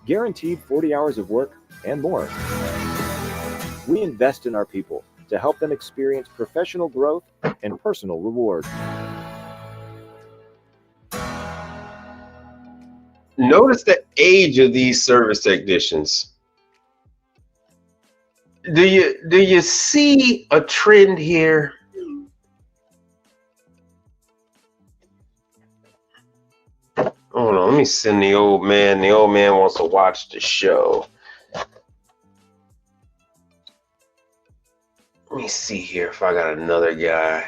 guaranteed 40 hours of work, and more. We invest in our people to help them experience professional growth and personal reward. Notice the age of these service technicians. Do you see a trend here? Hold on, let me send the old man. The old man wants to watch the show. Let me see here if I got another guy.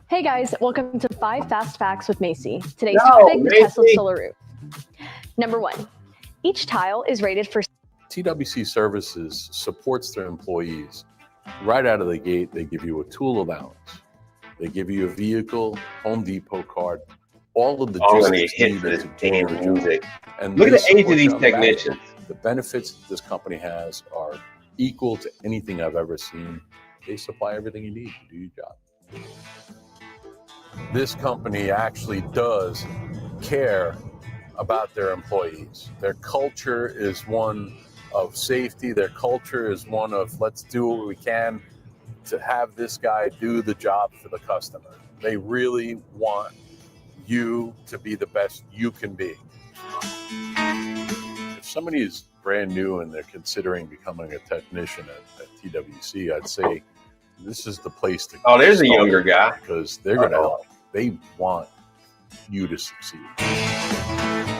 Hey guys, welcome to 5 Fast Facts with Macy. Today's topic, the Tesla Solar Roof. Number 1, each tile is rated for... TWC Services supports their employees. Right out of the gate, they give you a tool allowance. They give you a vehicle, Home Depot card, all of the logistics needed to do your job. And look at the age of these technicians. The benefits that this company has are equal to anything I've ever seen. They supply everything you need to do your job. This company actually does care about their employees. Their culture is one of safety. Their culture is one of let's do what we can to have this guy do the job for the customer. They really want you to be the best you can be. If somebody is brand new and they're considering becoming a technician at TWC, I'd say this is the place to Oh, there's a younger guy. Because they're going to help. They want you to succeed.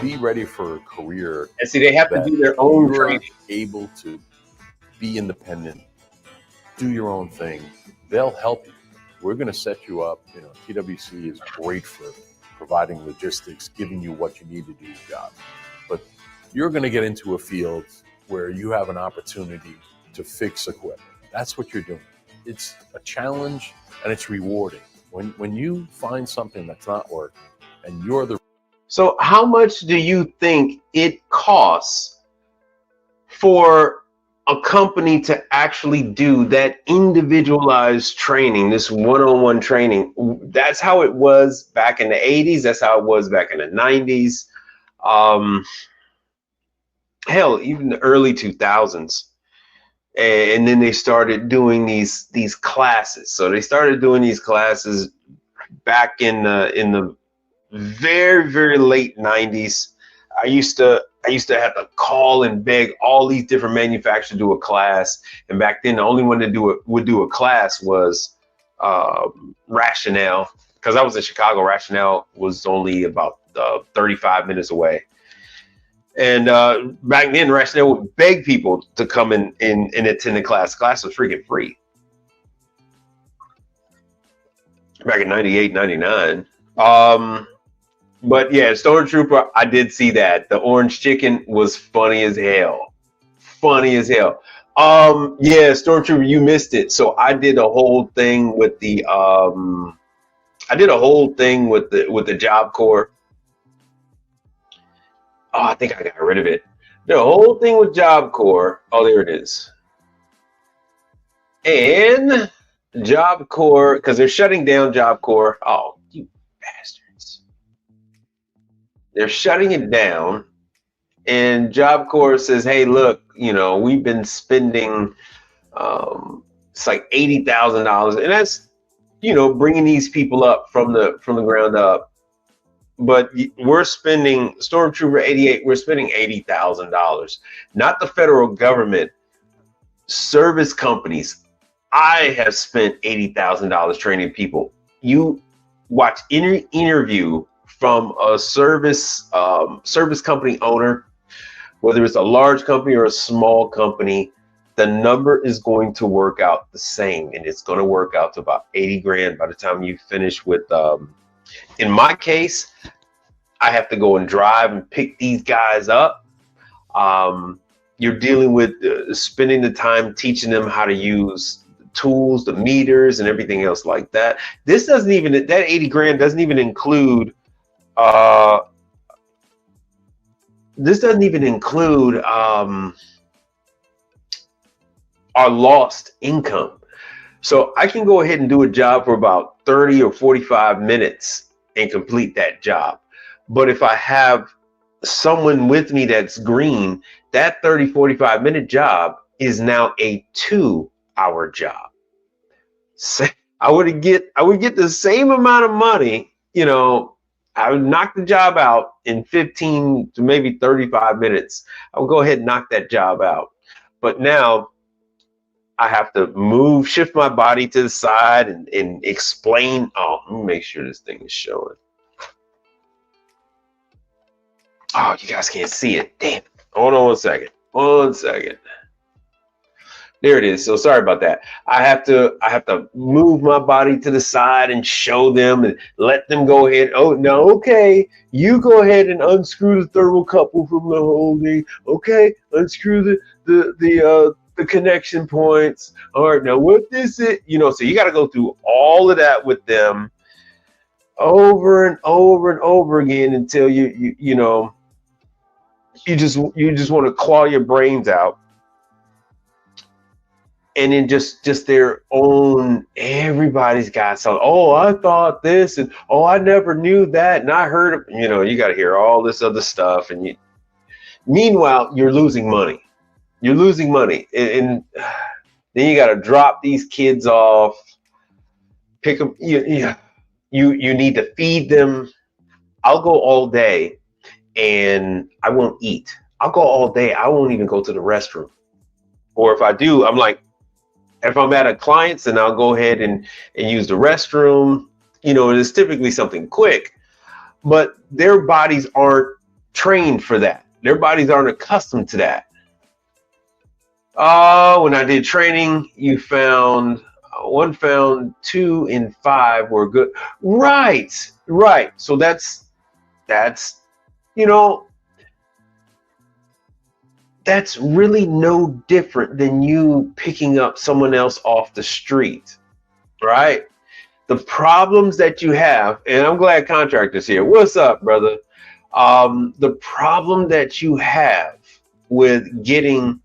Be ready for a career. And see, they have to do their own training. Able to be independent, do your own thing. They'll help you. We're going to set you up. You know, TWC is great for providing logistics, giving you what you need to do your job. But you're going to get into a field where you have an opportunity to fix equipment. That's what you're doing. It's a challenge and it's rewarding. When you find something that's not working and you're the... So how much do you think it costs for a company to actually do that individualized training, this one-on-one training? That's how it was back in the 80s. That's how it was back in the 90s. Hell, even the early 2000s. And then they started doing these classes. So they started doing these classes back in the very, very late 90s. I used to have to call and beg all these different manufacturers to do a class. And back then, the only one that would do a class was Rationale. Because I was in Chicago, Rationale was only about 35 minutes away. And back then, Rationale would beg people to come and attend the class. The class was freaking free. Back in 98, 99. But yeah, Stormtrooper, I did see that. The orange chicken was funny as hell. Funny as hell. Yeah, Stormtrooper, you missed it. So I did a whole thing with the Job Corp. Oh, I think I got rid of it. The whole thing with Job Corp. Oh, there it is. And Job Corp, because they're shutting down Job Corp. Oh, you bastards. They're shutting it down. And Job Corp says, hey, look, you know, we've been spending, it's like $80,000. And that's, you know, bringing these people up from the ground up. But we're spending, Stormtrooper 88, we're spending $80,000. Not the federal government, service companies. I have spent $80,000 training people. You watch any interview from a service company owner, whether it's a large company or a small company, the number is going to work out the same. And it's going to work out to about 80 grand by the time you finish with, in my case, I have to go and drive and pick these guys up. You're dealing with spending the time teaching them how to use the tools, the meters, and everything else like that. This doesn't even, that 80 grand doesn't even include, our lost income. So I can go ahead and do a job for about 30 or 45 minutes and complete that job. But if I have someone with me that's green, that 30, 45 minute job is now a 2-hour job. So I would get the same amount of money, you know, I would knock the job out in 15 to maybe 35 minutes. I would go ahead and knock that job out. But now I have to shift my body to the side and explain. Oh, let me make sure this thing is showing. Oh, you guys can't see it. Damn. Hold on 1 second. 1 second. There it is. So sorry about that. I have to move my body to the side and show them and let them go ahead. Oh no, okay. You go ahead and unscrew the thermocouple from the holding. Okay, unscrew the connection points. All right, now what this is, so you got to go through all of that with them over and over and over again until you just want to claw your brains out. And then just their own, everybody's got something. Oh, I thought this, and oh, I never knew that, and I heard it. You got to hear all this other stuff, and meanwhile, you're losing money. You're losing money, and then you got to drop these kids off, pick them. You need to feed them. I'll go all day, and I won't eat. I'll go all day. I won't even go to the restroom. Or if I do, I'm like, if I'm at a client's, then I'll go ahead and use the restroom. It's typically something quick, but their bodies aren't trained for that. Their bodies aren't accustomed to that. When I did training, one found 2 in 5 were good. Right. So that's that's really no different than you picking up someone else off the street, right? The problems that you have, and I'm glad Contractor's here. What's up, brother? The problem that you have with getting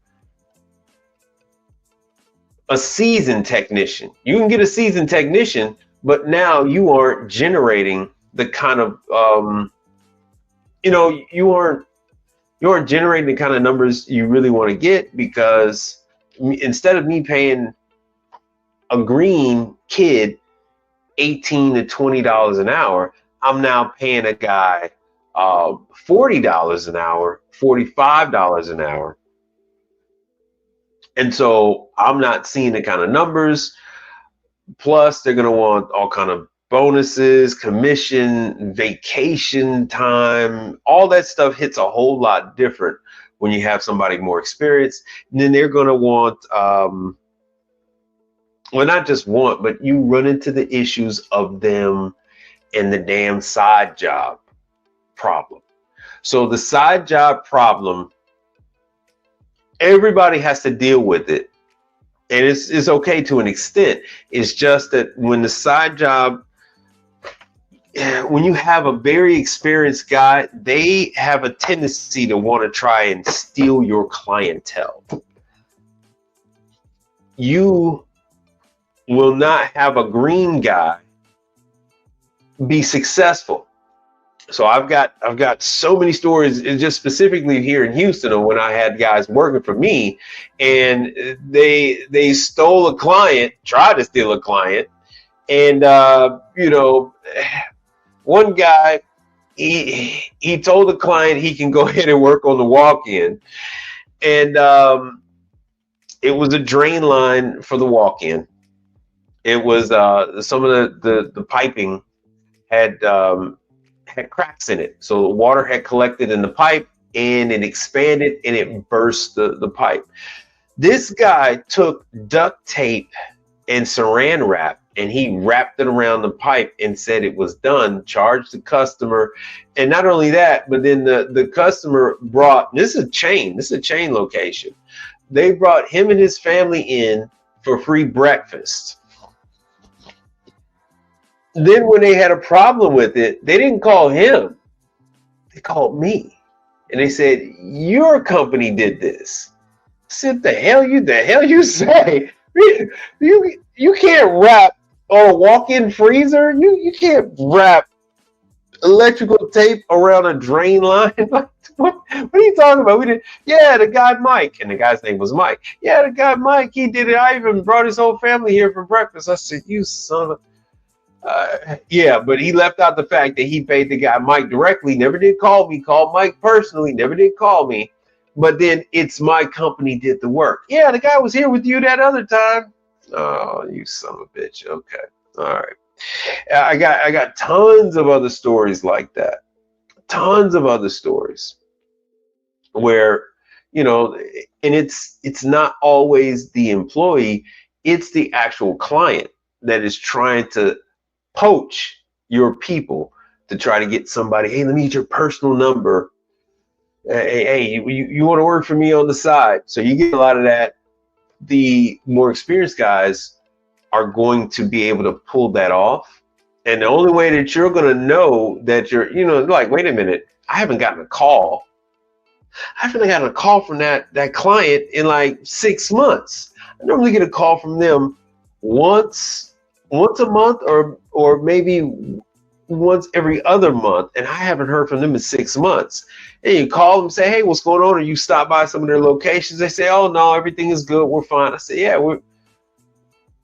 a seasoned technician, you can get a seasoned technician, but now you aren't generating the kind of, you aren't generating the kind of numbers you really want to get, because instead of me paying a green kid $18 to $20 an hour, I'm now paying a guy $40 an hour, $45 an hour. And so I'm not seeing the kind of numbers. Plus, they're going to want all kind of bonuses, commission, vacation time, all that stuff hits a whole lot different when you have somebody more experienced. And then they're going to want, well, not just want, but you run into the issues of them and the damn side job problem. So the side job problem, everybody has to deal with it. And it's okay to an extent. It's just that when the side job, when you have a very experienced guy, they have a tendency to want to try and steal your clientele. You will not have a green guy be successful. So I've got so many stories, just specifically here in Houston, of when I had guys working for me, and they stole a client, tried to steal a client, and one guy, he told the client he can go ahead and work on the walk-in, and it was a drain line for the walk-in. It was some of the piping had cracks in it, so the water had collected in the pipe and it expanded and it burst the pipe. This guy took duct tape and saran wrap and he wrapped it around the pipe and said it was done, charged the customer. And not only that, but then the customer brought, this is a chain location, they brought him and his family in for free breakfast. Then when they had a problem with it, they didn't call him, they called me. And they said, your company did this. I said, the hell you say? You can't wrap a walk-in freezer. You can't wrap electrical tape around a drain line. What are you talking about? We did. Yeah, the guy Mike, and the guy's name was Mike. Yeah, the guy Mike, he did it. I even brought his whole family here for breakfast. I said, you son of. Yeah, but he left out the fact that he paid the guy Mike directly, never did call me, called Mike personally, never did call me. But then it's my company did the work. Yeah, the guy was here with you that other time. Oh, you son of a bitch. Okay. All right. I got tons of other stories like that. Tons of other stories where, you know, and it's not always the employee, it's the actual client that is trying to poach your people to try to get somebody, hey, let me get your personal number. Hey, you want to work for me on the side. So you get a lot of that. The more experienced guys are going to be able to pull that off. And the only way that you're going to know that you're, you know, like, wait a minute, I haven't gotten a call. I haven't gotten a call from that client in like 6 months. I normally get a call from them once a month or maybe once every other month, and I haven't heard from them in 6 months. And you call them, say, hey, what's going on? Or you stop by some of their locations. They say, oh no, everything is good. We're fine. I say, yeah,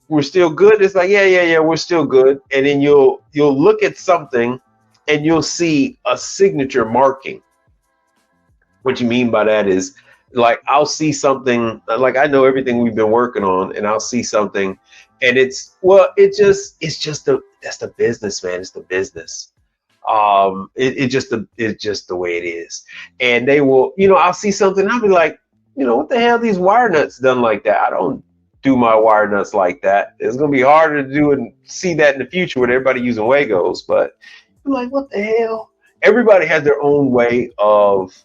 we're still good. It's like, yeah, we're still good. And then you'll look at something and you'll see a signature marking. What you mean by that is, like, I'll see something, like I know everything we've been working on, and I'll see something, and that's the business, man. It's the business. It's just the way it is. And they will, you know, I'll see something, I'll be like, you know, what the hell, these wire nuts done like that? I don't do my wire nuts like that. It's gonna be harder to do and see that in the future with everybody using Wagos, but you're like, what the hell? Everybody has their own way of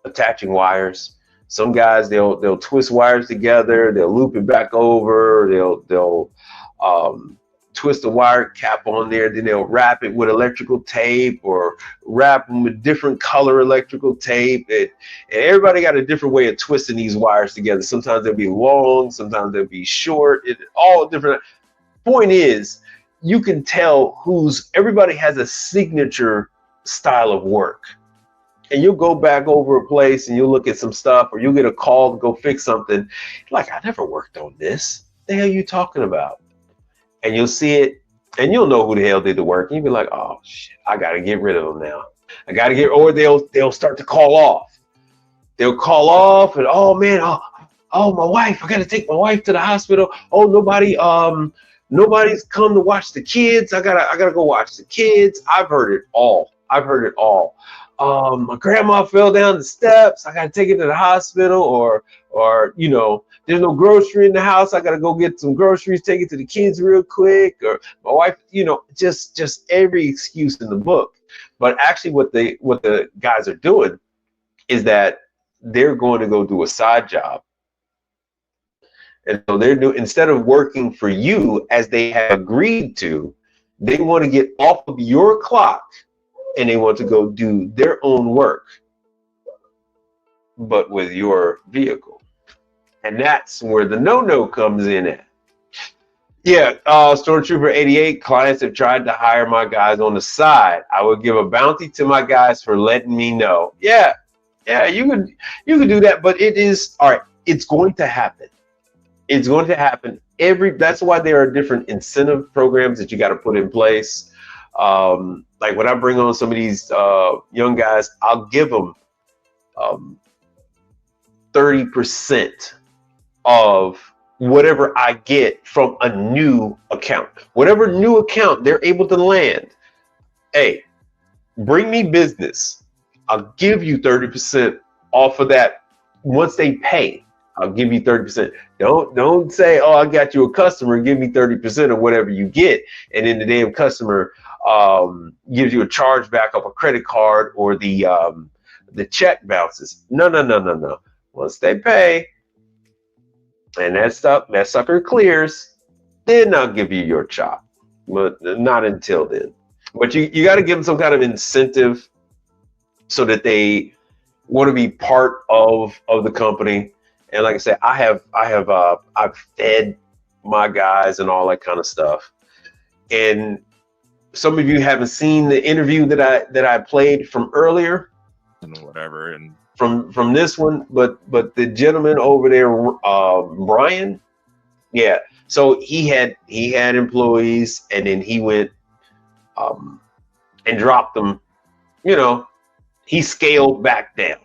attaching wires. Some guys, they'll twist wires together, they'll loop it back over, they'll twist the wire cap on there, then they'll wrap it with electrical tape or wrap them with different color electrical tape. And everybody got a different way of twisting these wires together. Sometimes they'll be long, sometimes they'll be short, all different. Point is, you can tell everybody has a signature style of work. And you'll go back over a place and you'll look at some stuff, or you'll get a call to go fix something. Like, I never worked on this. What the hell are you talking about? And you'll see it, and you'll know who the hell did the work. And you'll be like, oh shit, I gotta get rid of them now. Or they'll start to call off. They'll call off, and oh man, oh my wife, I gotta take my wife to the hospital. Oh, nobody's come to watch the kids. I gotta go watch the kids. I've heard it all. My grandma fell down the steps. I got to take her to the hospital, or, you know, there's no grocery in the house. I got to go get some groceries, take it to the kids real quick. Or my wife, you know, just every excuse in the book. But actually what the guys are doing is that they're going to go do a side job. And so instead of working for you as they have agreed to, they want to get off of your clock. And they want to go do their own work, but with your vehicle. And that's where the no-no comes in at. Yeah, Stormtrooper 88, clients have tried to hire my guys on the side. I would give a bounty to my guys for letting me know. Yeah, you can do that, but it is, all right, it's going to happen. It's going to happen. That's why there are different incentive programs that you got to put in place. Like when I bring on some of these young guys, I'll give them 30% of whatever I get from a new account. Whatever new account they're able to land. Hey, bring me business. I'll give you 30% off of that once they pay. I'll give you 30%. Don't say, oh, I got you a customer, give me 30% of whatever you get. And then the damn customer gives you a charge back off a credit card, or the check bounces. No. Once they pay and that sucker clears, then I'll give you your chop. But not until then. But you got to give them some kind of incentive so that they want to be part of the company. And like I said, I've fed my guys and all that kind of stuff. And some of you haven't seen the interview that I played from earlier, and whatever, and from this one, but the gentleman over there, Brian, yeah. So he had employees, and then he went and dropped them. You know, he scaled back down.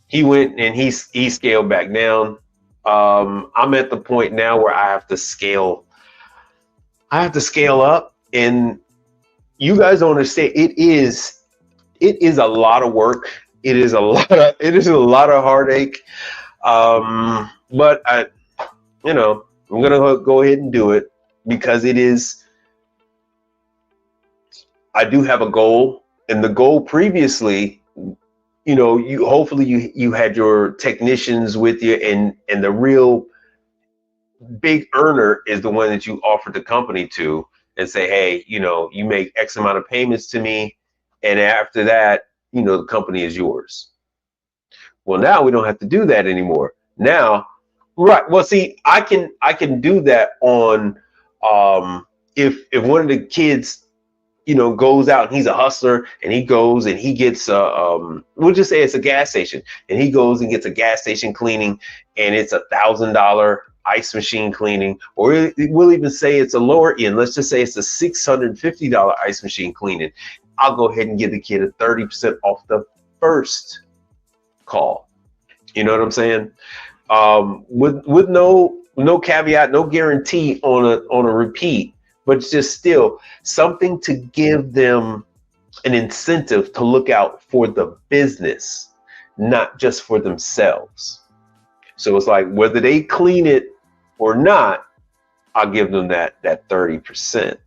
He went and he scaled back down. I'm at the point now where I have to scale up, and you guys don't understand. It is a lot of work. It is a lot of heartache. But I'm gonna go ahead and do it because I do have a goal, and the goal previously, you had your technicians with you, and the real big earner is the one that you offer the company to and say, hey, you make X amount of payments to me, and after that, the company is yours. Well, now we don't have to do that anymore. Now, right. Well, see, I can do that on if one of the kids goes out and he's a hustler and he goes and he gets we'll just say it's a gas station, and he goes and gets a gas station cleaning, and it's $1,000 ice machine cleaning, or we'll even say it's a lower end. Let's just say it's a $650 ice machine cleaning. I'll go ahead and give the kid a 30% off the first call. You know what I'm saying? With no caveat, no guarantee on a repeat, but just still something to give them an incentive to look out for the business, not just for themselves. So it's like whether they clean it or not, I'll give them that 30%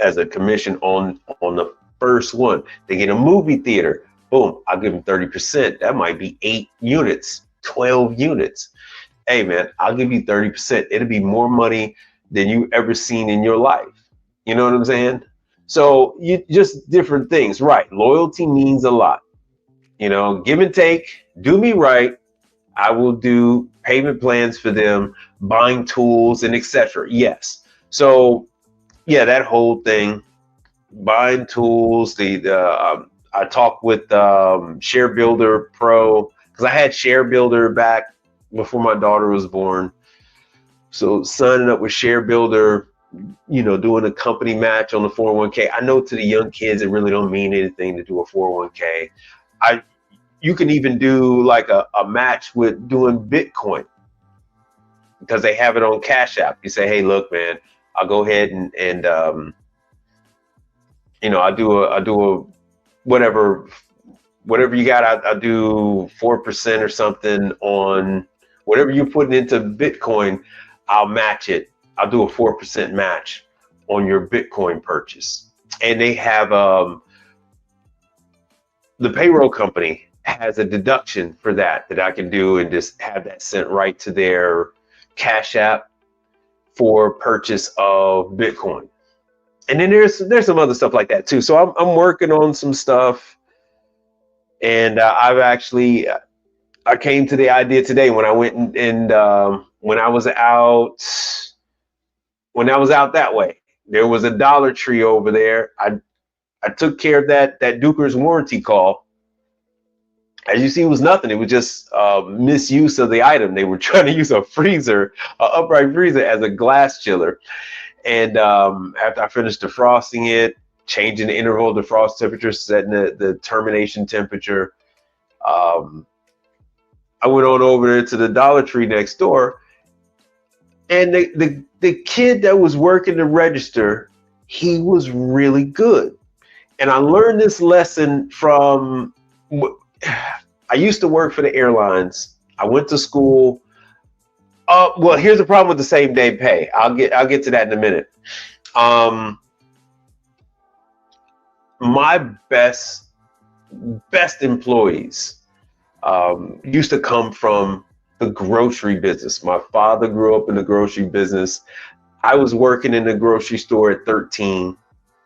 as a commission on the first one. They get a movie theater, boom, I'll give them 30%. That might be 8 units, 12 units. Hey man, I'll give you 30%. It'll be more money than you ever seen in your life. You know what I'm saying? So you just different things, right? Loyalty means a lot. Give and take, do me right. I will do payment plans for them, buying tools and etc. Yes. So yeah, that whole thing, buying tools, I talked with Share Builder Pro, because I had Share Builder back before my daughter was born. So signing up with Share Builder, doing a company match on the 401k. I know to the young kids, it really don't mean anything to do a 401k. You can even do like a match with doing Bitcoin, because they have it on Cash App. You say, hey, look, man, I'll go ahead and I do a whatever you got. I'll do 4% or something on whatever you're putting into Bitcoin. I'll match it. I'll do a 4% match on your Bitcoin purchase. And they have the payroll company has a deduction for that I can do and just have that sent right to their Cash App for purchase of Bitcoin. And then there's some other stuff like that too. So I'm working on some stuff, and I came to the idea today when I went and when I was out that way. There was a Dollar Tree over there. I took care of that Duker's warranty call. As you see, it was nothing. It was just misuse of the item. They were trying to use a freezer, an upright freezer, as a glass chiller. And after I finished defrosting it, changing the interval defrost temperature, setting the termination temperature, I went on over there to the Dollar Tree next door. And the kid that was working the register, he was really good. And I learned this lesson from... I used to work for the airlines. I went to school. Well, here's the problem with the same day pay. I'll get to that in a minute. My best employees used to come from the grocery business. My father grew up in the grocery business. I was working in the grocery store at 13,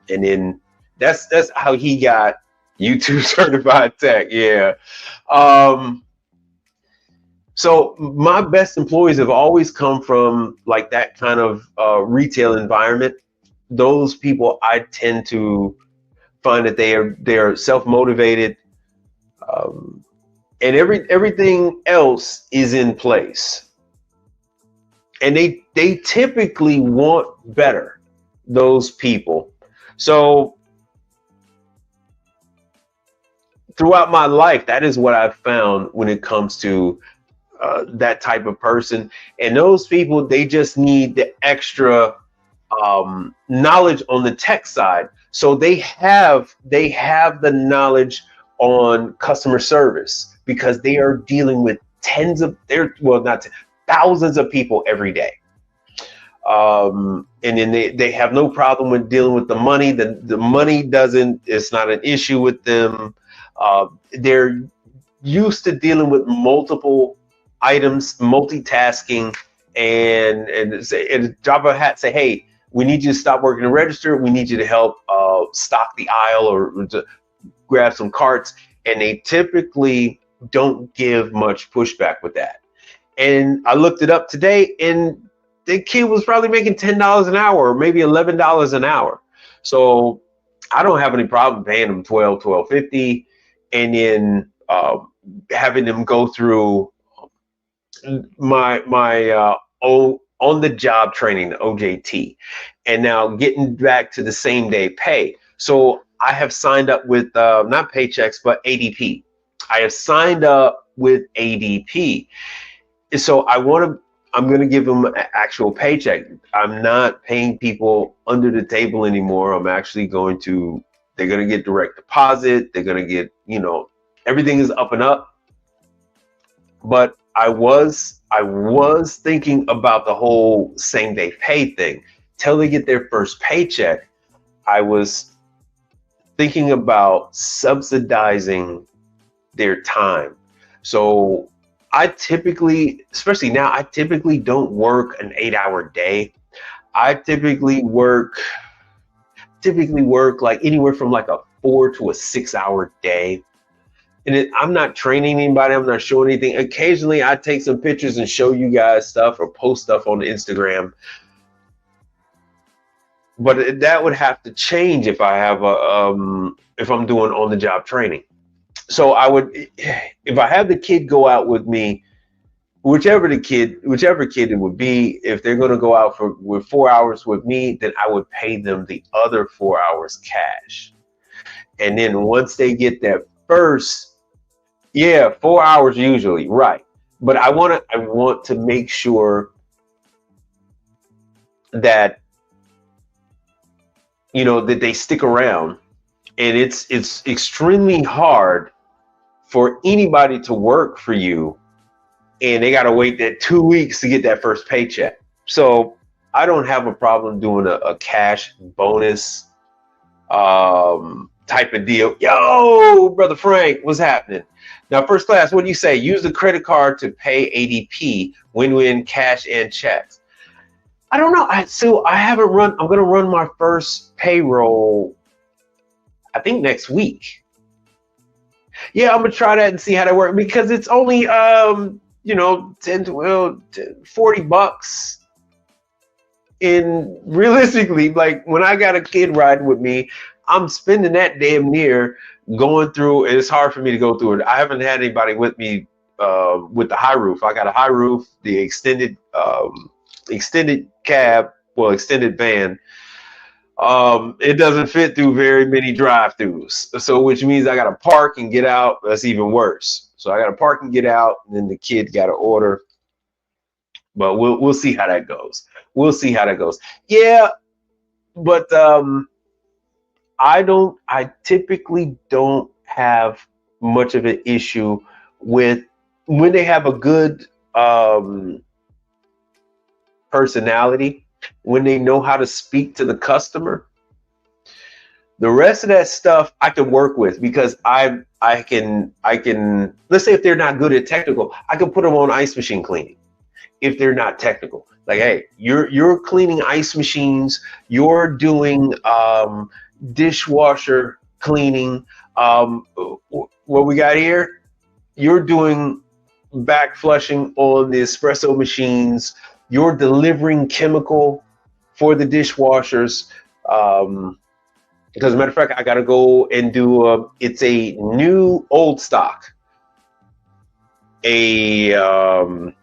and then that's how he got YouTube certified tech. Yeah. So my best employees have always come from like that kind of retail environment. Those people, I tend to find that they are self-motivated, and everything else is in place. And they typically want better. those people. So throughout my life, that is what I've found when it comes to that type of person. And those people, they just need the extra knowledge on the tech side. So they have the knowledge on customer service because they are dealing with thousands of people every day. And then they have no problem with dealing with the money. The money it's not an issue with them. They're used to dealing with multiple items, multitasking, and drop a hat, say, hey, we need you to stop working the register. We need you to help stock the aisle or to grab some carts. And they typically don't give much pushback with that. And I looked it up today, and the kid was probably making $10 an hour or maybe $11 an hour. So I don't have any problem paying them $12.50 and then having them go through my on the job training, the OJT, and now getting back to the same day pay. So I have signed up with not Paychex, but ADP. I have signed up with ADP. So I'm going to give them an actual paycheck. I'm not paying people under the table anymore. I'm actually they're going to get direct deposit. They're going to get, everything is up and up. But I was thinking about the whole same day pay thing. Till they get their first paycheck, I was thinking about subsidizing their time. So I typically, especially now, I typically don't work an 8-hour day. I typically work like anywhere from like a 4 to a 6-hour day. And I'm not training anybody. I'm not showing anything. Occasionally I take some pictures and show you guys stuff or post stuff on Instagram. But that would have to change if I have if I'm doing on the job training. So if I have the kid go out with me, whichever kid it would be, if they're going to go out with 4 hours with me, then I would pay them the other 4 hours cash. And then once they get that first, 4 hours usually, right. But I want to make sure that, that they stick around. And it's extremely hard for anybody to work for you, and they got to wait that 2 weeks to get that first paycheck. So I don't have a problem doing a cash bonus type of deal. Yo, Brother Frank, what's happening? Now, First Class, what do you say? Use the credit card to pay ADP, win-win cash and checks. I don't know. I haven't run. I'm going to run my first payroll, I think next week. Yeah, I'm going to try that and see how that works, because it's only, 10, 12, 40 bucks. And realistically, like when I got a kid riding with me, I'm spending that damn near going through. It's hard for me to go through it. I haven't had anybody with me with the high roof. I got a high roof, the extended cab, extended van. It doesn't fit through very many drive-throughs. So which means I got to park and get out. That's even worse. So I got to park and get out, and then the kid got to order. But we'll see how that goes. We'll see how that goes. Yeah, but I typically don't have much of an issue with when they have a good personality, when they know how to speak to the customer. The rest of that stuff I can work with, because I can let's say if they're not good at technical, I can put them on ice machine cleaning. If they're not technical, like, hey, you're cleaning ice machines, you're doing dishwasher cleaning. What we got here, you're doing back flushing on the espresso machines. You're delivering chemical for the dishwashers. Because as a matter of fact, I got to go and do it's a new old stock, event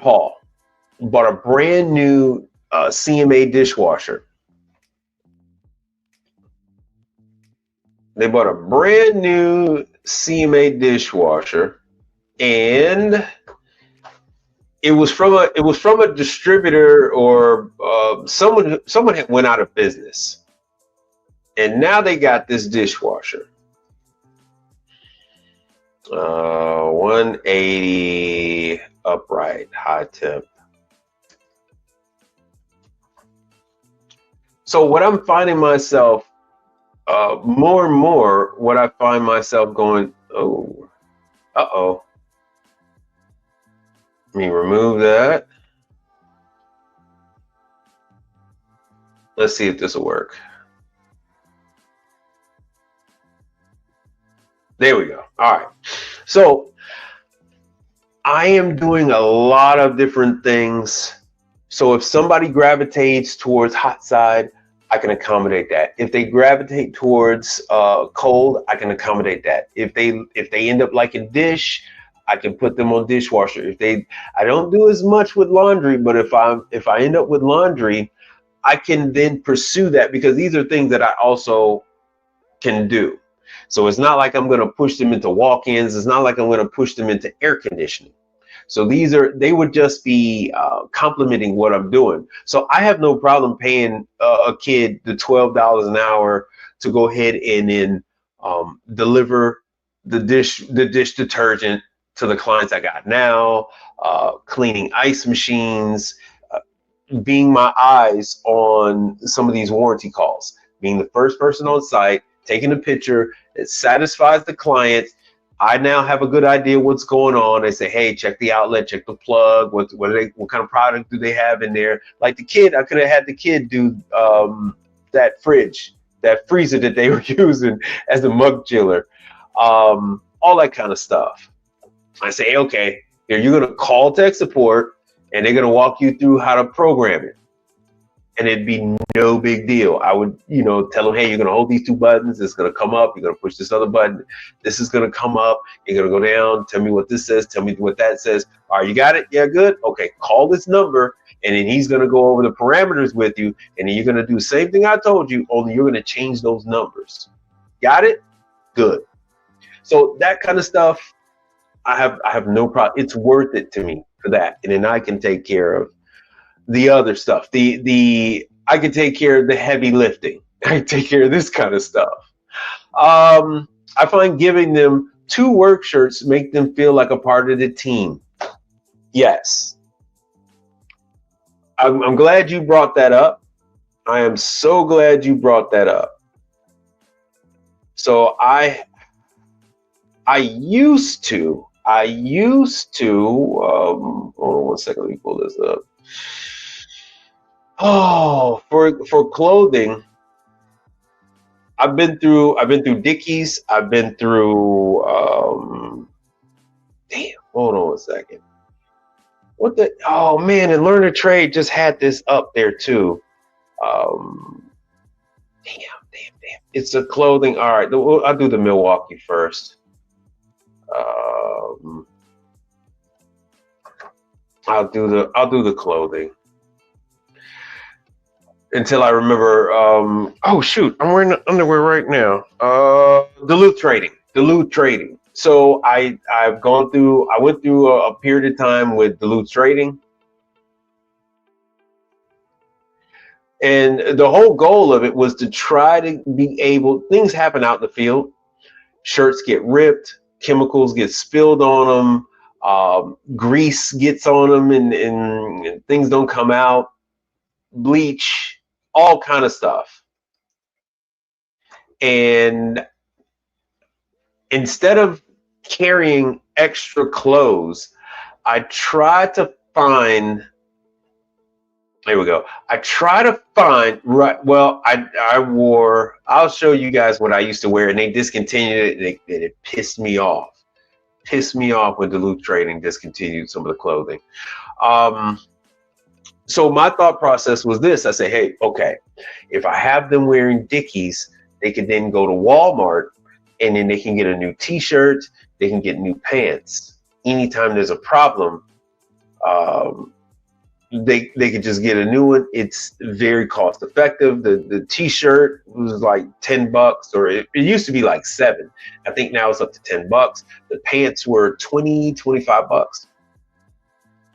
hall, bought a brand new CMA dishwasher. They bought a brand new CMA dishwasher, and it was from a distributor or someone had went out of business, and now they got this dishwasher. 180 upright, high temp. So what I'm finding myself more and more, what I find myself going, oh, uh-oh. Let me remove that. Let's see if this will work. There we go. All right. So I am doing a lot of different things. So if somebody gravitates towards hot side, I can accommodate that. If they gravitate towards cold, I can accommodate that. If they end up liking dish, I can put them on dishwasher. I don't do as much with laundry, but if I end up with laundry, I can then pursue that, because these are things that I also can do. So it's not like I'm going to push them into walk-ins. It's not like I'm going to push them into air conditioning. So they would just be complementing what I'm doing. So I have no problem paying a kid the $12 an hour to go ahead and then deliver the dish detergent to the clients I got now, cleaning ice machines, being my eyes on some of these warranty calls, being the first person on site, taking a picture that satisfies the client. I now have a good idea what's going on. They say, hey, check the outlet, check the plug. What kind of product do they have in there? Like the kid, I could have had the kid do that freezer that they were using as a mug chiller, all that kind of stuff. I say, hey, okay, here you're gonna call tech support, and they're gonna walk you through how to program it. And it'd be no big deal. I would, tell them, hey, you're going to hold these two buttons. It's going to come up. You're going to push this other button. This is going to come up. You're going to go down. Tell me what this says. Tell me what that says. All right, you got it? Yeah, good. Okay, call this number. And then he's going to go over the parameters with you. And then you're going to do the same thing I told you, only you're going to change those numbers. Got it? Good. So that kind of stuff, I have no problem. It's worth it to me for that. And then I can take care of the other stuff. I can take care of the heavy lifting. I can take care of this kind of stuff. I find giving them 2 work shirts make them feel like a part of the team. Yes. I'm glad you brought that up. I am so glad you brought that up. So I used to, hold on one second, let me pull this up. Oh, for clothing, I've been through Dickies. I've been through damn, hold on a second. Oh man, and Learn a Trade just had this up there too. Damn. It's a clothing. All right, I'll do the Milwaukee first. I'll do the clothing until I remember. Oh shoot, I'm wearing underwear right now. Duluth Trading. So I went through a period of time with Duluth Trading, and the whole goal of it was to try to be able. Things happen out in the field. Shirts get ripped, chemicals get spilled on them. Grease gets on them and things don't come out, bleach, all kind of stuff. And instead of carrying extra clothes, I try to find, I'll show you guys what I used to wear, and they discontinued it, and it pissed me off. When Duluth Trading discontinued some of the clothing. So my thought process was this. I say, hey, okay, if I have them wearing Dickies, they can then go to Walmart and then they can get a new t-shirt, they can get new pants. Anytime there's a problem, they could just get a new one. It's very cost effective. The t-shirt was like $10, or it used to be like $7. I think now it's up to $10. The pants were $20-$25.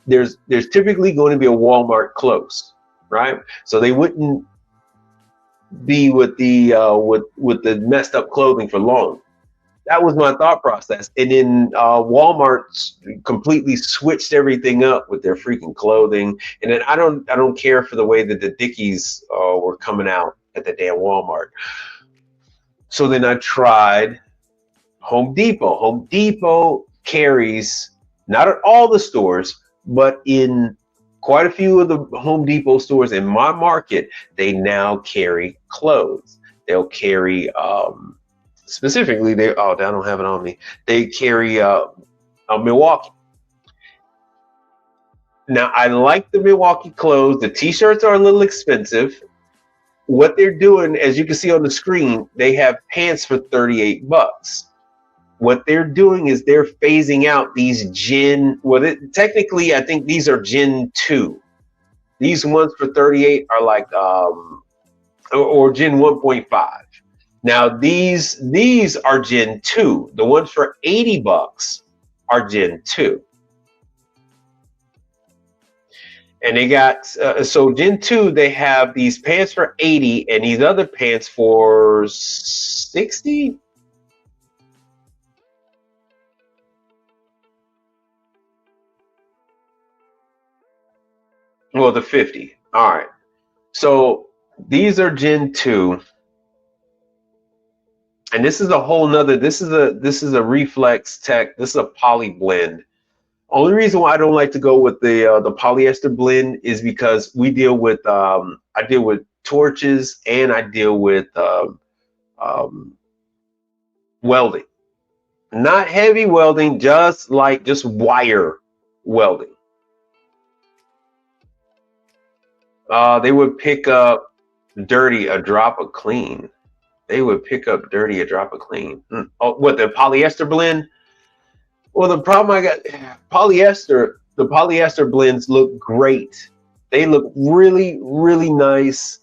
There's typically going to be a Walmart close, right? So they wouldn't be with the with the messed up clothing for long. That was my thought process. And then Walmart completely switched everything up with their freaking clothing. And then I don't care for the way that the Dickies were coming out at the damn Walmart. So then I tried Home Depot. Home Depot carries, not at all the stores, but in quite a few of the Home Depot stores in my market, they now carry clothes. They'll carry specifically, I don't have it on me. They carry Milwaukee. Now, I like the Milwaukee clothes. The t-shirts are a little expensive. What they're doing, as you can see on the screen, they have pants for $38. What they're doing is they're phasing out these technically, I think these are Gen 2. These ones for 38 are like, or Gen 1.5. Now these are Gen 2. The ones for $80 are Gen 2. And they got, so Gen 2, they have these pants for $80 and these other pants for $60. Well, the $50. All right. So these are Gen 2. And this is a whole nother, this is a reflex tech. This is a poly blend. Only reason why I don't like to go with the polyester blend is because we deal with, I deal with torches and I deal with welding. Not heavy welding, just wire welding. They would pick up dirty a drop of clean. They would pick up dirty a drop of clean. Oh, what, the polyester blend? Well, the problem I got, polyester, the polyester blends look great. They look really, really nice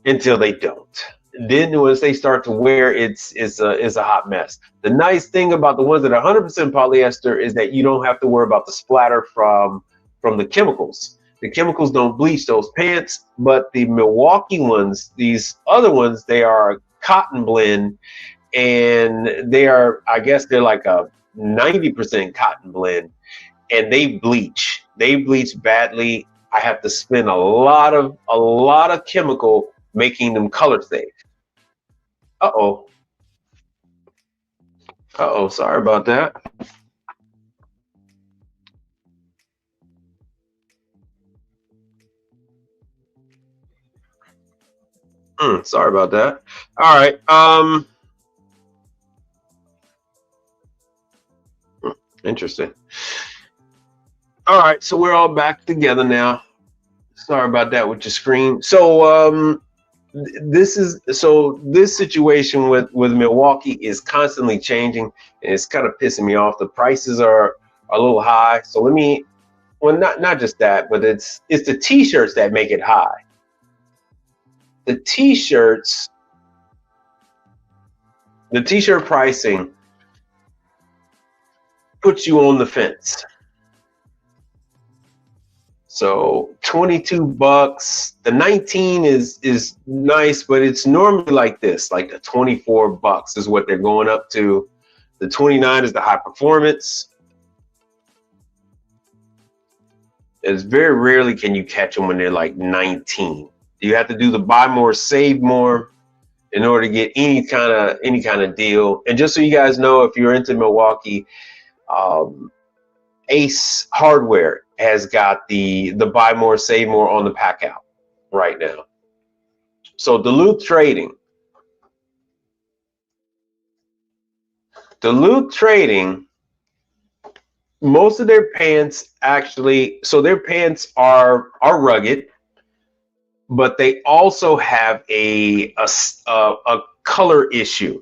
until they don't. Then once they start to wear, it's a hot mess. The nice thing about the ones that are 100% polyester is that you don't have to worry about the splatter from the chemicals. The chemicals don't bleach those pants, but the Milwaukee ones, these other ones, they are a cotton blend, and they are, I guess they're like a 90% cotton blend, and they bleach. They bleach badly. I have to spend a lot of chemical making them color safe. Uh-oh, sorry about that. Sorry about that. All right. Interesting. All right, so we're all back together now. Sorry about that with your screen. So this situation with Milwaukee is constantly changing, and it's kind of pissing me off. The prices are a little high. So not just that, but it's the t-shirts that make it high. The t-shirt pricing puts you on the fence. So $22. The 19 is nice, but it's normally like this, like the $24 is what they're going up to. The 29 is the high performance. It's very rarely can you catch them when they're like 19. You have to do the buy more, save more in order to get any kind of deal. And just so you guys know, if you're into Milwaukee, Ace Hardware has got the buy more, save more on the pack out right now. So Duluth Trading, most of their pants actually, so their pants are rugged, but they also have a color issue.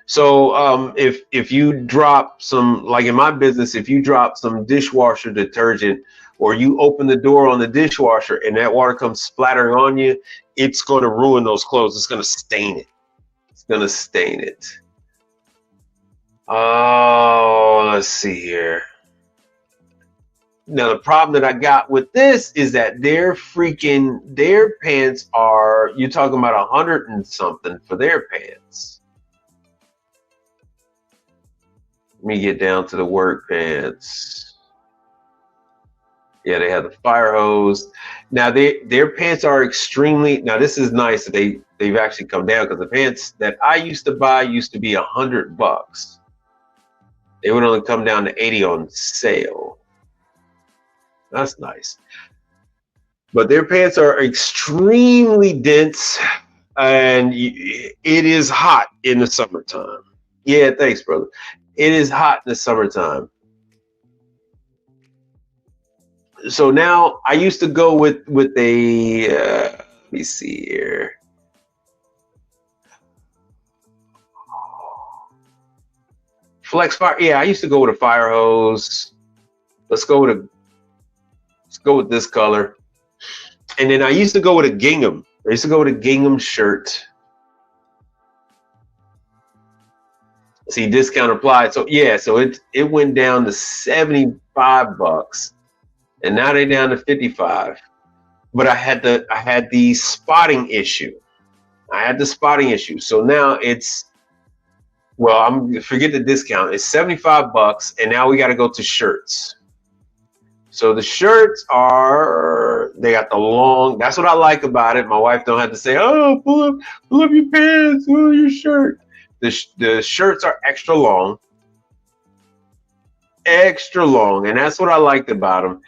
So if you drop some, like in my business, if you drop some dishwasher detergent or you open the door on the dishwasher and that water comes splattering on you, it's going to ruin those clothes. It's going to stain it. It's going to stain it. Oh, let's see here. Now, the problem that I got with this is that their pants are, you're talking about 100 and something for their pants. Let me get down to the work pants. Yeah, they have the fire hose. Now, their pants are extremely, now this is nice that they've actually come down, because the pants that I used to buy used to be $100. They would only come down to 80 on sale. That's nice. But their pants are extremely dense, and it is hot in the summertime. Yeah, thanks, brother. It is hot in the summertime. So now I used to go with a, let me see here. Flex fire. Yeah, I used to go with a fire hose. Let's go with this color. And then I used to go with a gingham. I used to go with a gingham shirt. See, discount applied. So yeah, so it went down to $75, and now they're down to 55. But I had the spotting issue. I had the spotting issue. So now it's, well, forget the discount. It's $75, and now we got to go to shirts. So the shirts they got the long, that's what I like about it. My wife don't have to say, oh, pull up your pants, pull up your shirt. The shirts are extra long, and that's what I liked about them.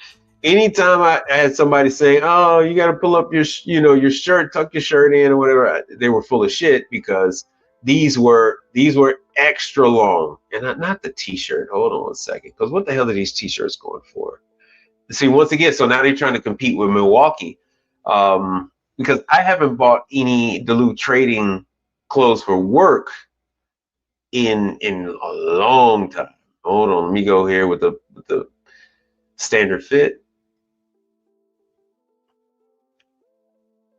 Anytime I had somebody saying, oh, you got to pull up your shirt, tuck your shirt in or whatever, they were full of shit, because these were extra long, and not the t-shirt. Hold on a second, because what the hell are these t-shirts going for? See, once again, so now they're trying to compete with Milwaukee, because I haven't bought any Duluth Trading clothes for work in a long time. Hold on, let me go here with the standard fit.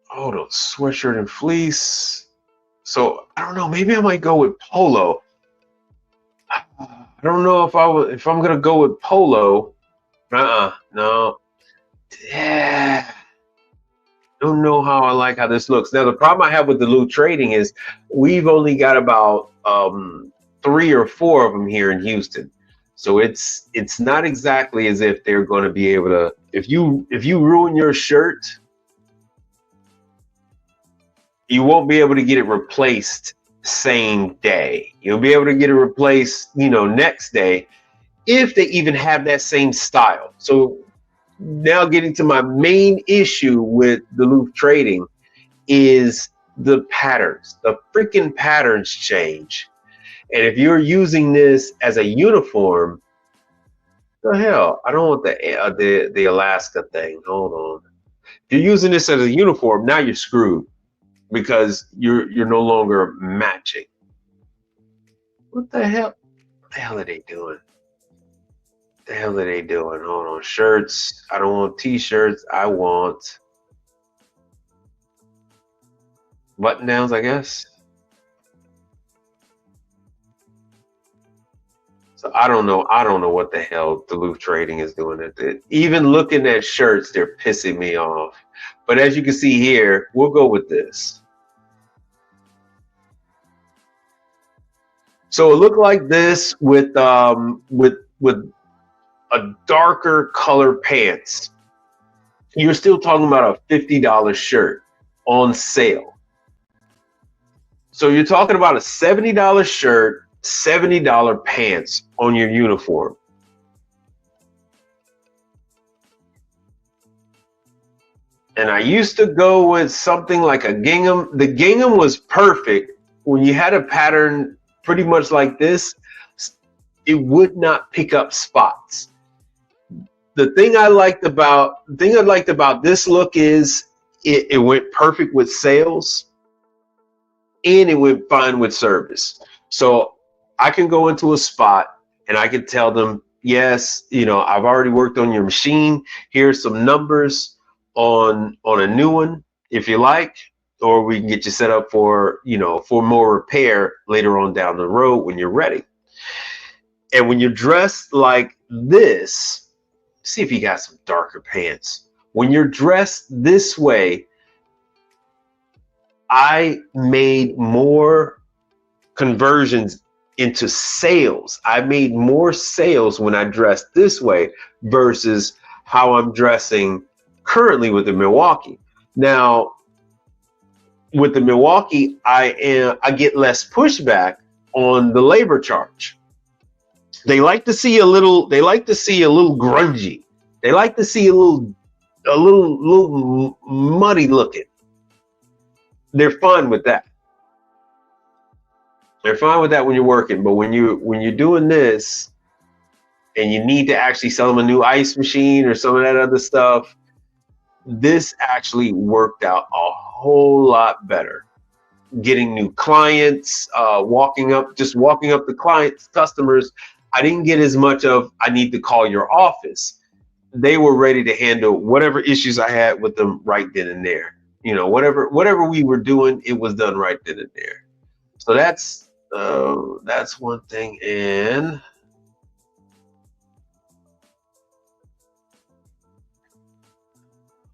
Hold on, sweatshirt and fleece. So I don't know, maybe I might go with polo. I don't know if I'm gonna go with polo. No. Yeah. Don't know how I like how this looks. Now, the problem I have with Duluth Trading is we've only got about 3 or 4 of them here in Houston. So it's not exactly as if they're going to be able to, if you ruin your shirt, you won't be able to get it replaced same day. You'll be able to get it replaced, next day, if they even have that same style. So now getting to my main issue with Duluth Trading is the patterns. The freaking patterns change. And if you're using this as a uniform, the hell, I don't want the Alaska thing. Hold on. If you're using this as a uniform, now you're screwed, because you're no longer matching. What the hell? What the hell are they doing? The hell are they doing? Hold on. Shirts. I don't want t-shirts. I want button downs, I guess. So I don't know what the hell Duluth Trading is doing. Even looking at shirts, they're pissing me off. But as you can see here, we'll go with this. So it looked like this with a darker color pants. You're still talking about a $50 shirt on sale. So you're talking about a $70 shirt, $70 pants on your uniform. And I used to go with something like a gingham. The gingham was perfect. When you had a pattern pretty much like this, it would not pick up spots. The thing I liked about this look is it went perfect with sales, and it went fine with service. So I can go into a spot and I can tell them, yes, I've already worked on your machine. Here's some numbers on a new one, if you like, or we can get you set up for, for more repair later on down the road when you're ready. And when you're dressed like this, see if you got some darker pants. When you're dressed this way, I made more conversions into sales. I made more sales when I dressed this way versus how I'm dressing currently with the Milwaukee. Now, with the Milwaukee, I get less pushback on the labor charge. They like to see a little grungy. They like to see a little muddy looking. They're fine with that. They're fine with that when you're working, but when you're doing this and you need to actually sell them a new ice machine or some of that other stuff, this actually worked out a whole lot better. Getting new clients, walking up the customers. I didn't get as much of, I need to call your office. They were ready to handle whatever issues I had with them right then and there. Whatever we were doing, it was done right then and there. So that's one thing. And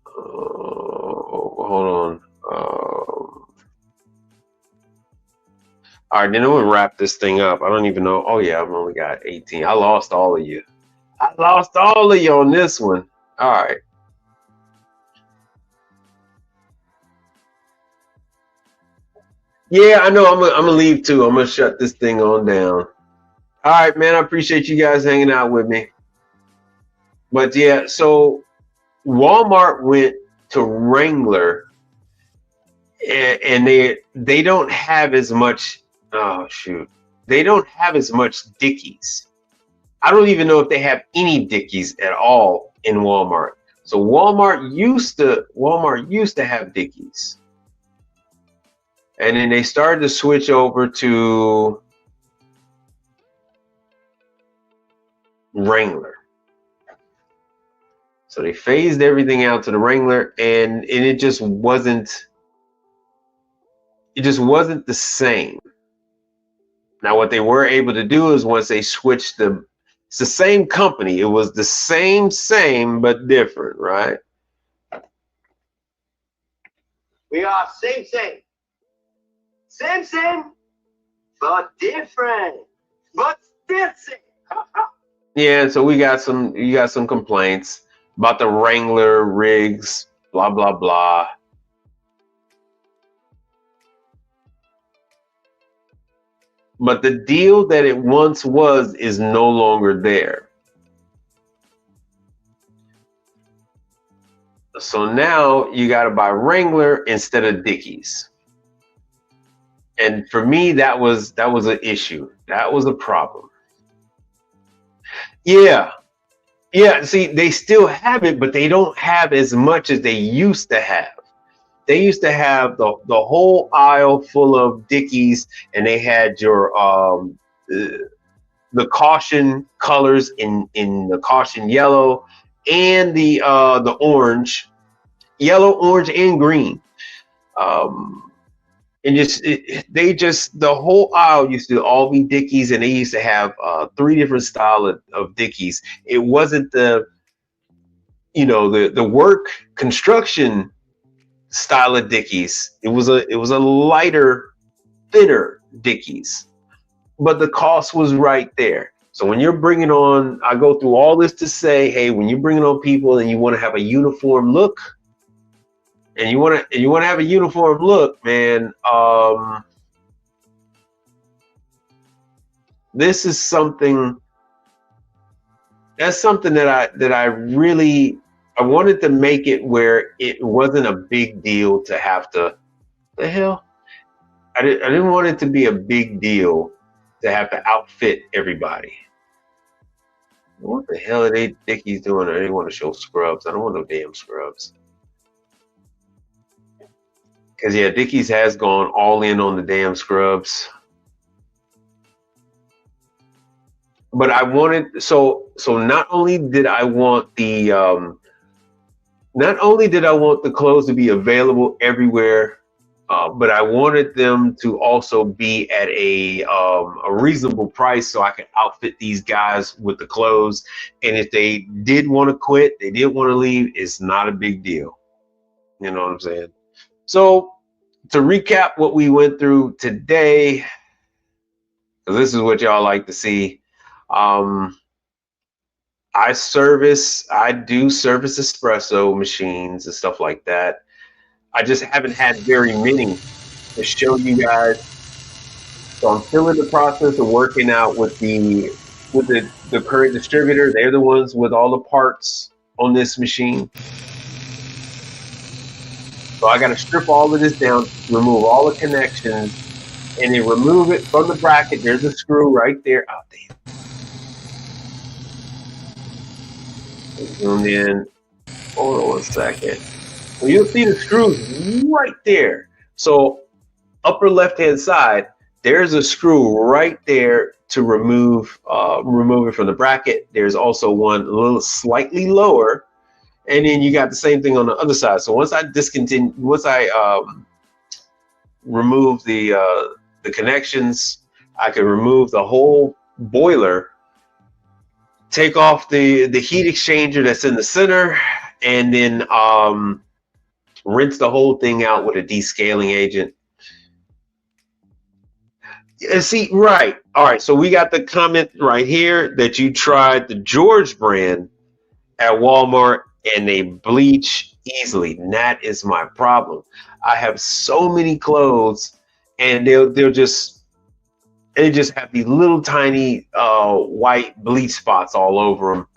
hold on. All right, then we'll wrap this thing up. I don't even know. Oh yeah, I've only got 18. I lost all of you. On this one. All right. Yeah, I know. I'm gonna leave too. I'm gonna shut this thing on down. All right, man. I appreciate you guys hanging out with me. But yeah, so Walmart went to Wrangler, and they don't have as much. Oh shoot, they don't have as much Dickies. I don't even know if they have any Dickies at all in Walmart. So Walmart used to have Dickies. And then they started to switch over to Wrangler. So they phased everything out to the Wrangler, and it just wasn't the same. Now what they were able to do is once they switched it's the same company. It was the same but different, right? We are same, but different, but still same. Yeah, so you got some complaints about the Wrangler rigs, blah blah blah. But the deal that it once was is no longer there. So now you got to buy Wrangler instead of Dickies. And for me, that was an issue. That was a problem. Yeah. See, they still have it, but they don't have as much as they used to have. They used to have the whole aisle full of Dickies, and they had your the caution colors in the caution yellow and the orange, yellow, orange, and green. And the whole aisle used to all be Dickies, and they used to have 3 different styles of Dickies. It wasn't the work construction style of Dickies. It was a lighter, thinner Dickies, but the cost was right there. So when you're bringing on, I go through all this to say, hey, when you're bringing on people and you want to have a uniform look, and you want to have a uniform look, man, this is something. That's something that I really. I wanted to make it where it wasn't a big deal to have to. The hell, I didn't want it to be a big deal to have to outfit everybody. What the hell are they Dickies doing? I didn't want to show scrubs. I don't want no damn scrubs. Because yeah, Dickies has gone all in on the damn scrubs. but I wanted so not only did I want the clothes to be available everywhere, but I wanted them to also be at a reasonable price so I could outfit these guys with the clothes. And if they did want to quit, they did want to leave, it's not a big deal. You know what I'm saying? So to recap what we went through today, because this is what y'all like to see. I do service espresso machines and stuff like that. I just haven't had very many to show you guys. So I'm still in the process of working out with the current distributor. They're the ones with all the parts on this machine. So I got to strip all of this down, remove all the connections, and then remove it from the bracket. There's a screw right there. Oh, damn. Zoom in. Hold on 1 second. Well, you'll see the screws right there. So upper left-hand side, there's a screw right there to remove it from the bracket. There's also one a little slightly lower, and then you got the same thing on the other side. So once I remove the connections, I can remove the whole boiler, take off the heat exchanger that's in the center, and then rinse the whole thing out with a descaling agent. See, right. All right. So we got the comment right here that you tried the George brand at Walmart and they bleach easily. And that is my problem. I have so many clothes and they just have these little tiny white bleach spots all over them.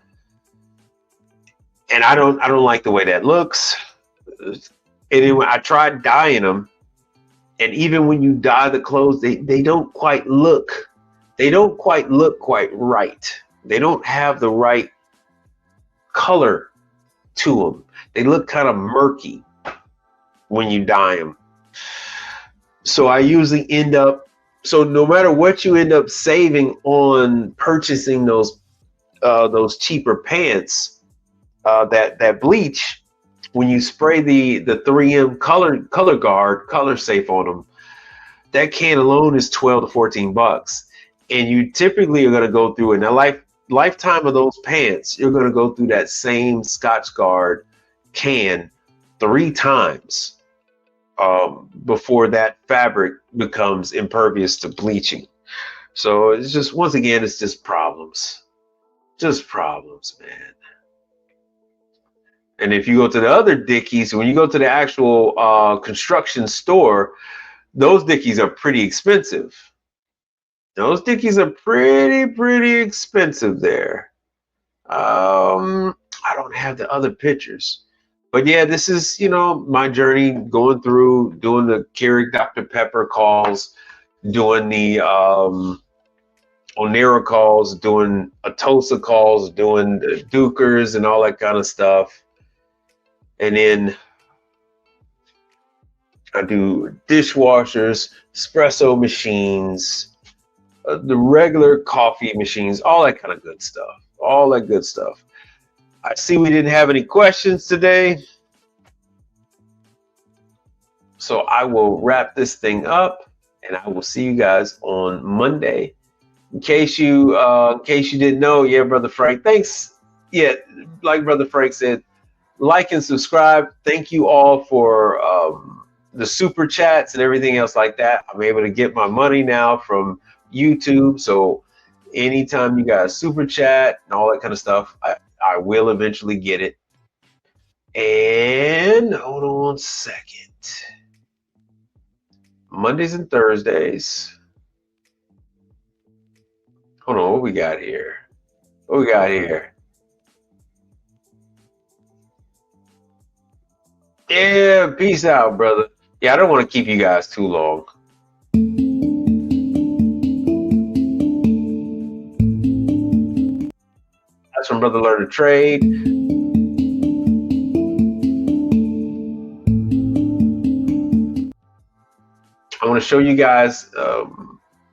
And I don't like the way that looks. And anyway, I tried dyeing them. And even when you dye the clothes, they don't quite look quite right. They don't have the right color to them. They look kind of murky when you dye them. So I usually end up, so no matter what you end up saving on purchasing those cheaper pants, that bleach, when you spray the 3M color guard, color safe on them, that can alone is $12 to $14. And you typically are going to go through in the lifetime of those pants, you're going to go through that same Scotch Guard can 3 times before that fabric becomes impervious to bleaching. So it's just, once again, it's just problems. Just problems, man. And if you go to the other Dickies, when you go to the actual construction store, those Dickies are pretty expensive. Those Dickies are pretty expensive there. I don't have the other pictures. But yeah, this is, my journey going through doing the Keurig Dr. Pepper calls, doing the Onera calls, doing Atosa calls, doing the Dukers and all that kind of stuff. And then I do dishwashers, espresso machines, the regular coffee machines, all that kind of good stuff. All that good stuff. I see we didn't have any questions today. So I will wrap this thing up and I will see you guys on Monday. In case you didn't know, yeah, Brother Frank, thanks. Yeah, like Brother Frank said, like and subscribe. Thank you all for the super chats and everything else like that. I'm able to get my money now from YouTube. So anytime you guys super chat and all that kind of stuff, I will eventually get it. And hold on 1 second. Mondays and Thursdays. Hold on, what we got here? What we got here? Yeah, peace out, brother. Yeah, I don't want to keep you guys too long. That's from Brother Learn to Trade. I want to show you guys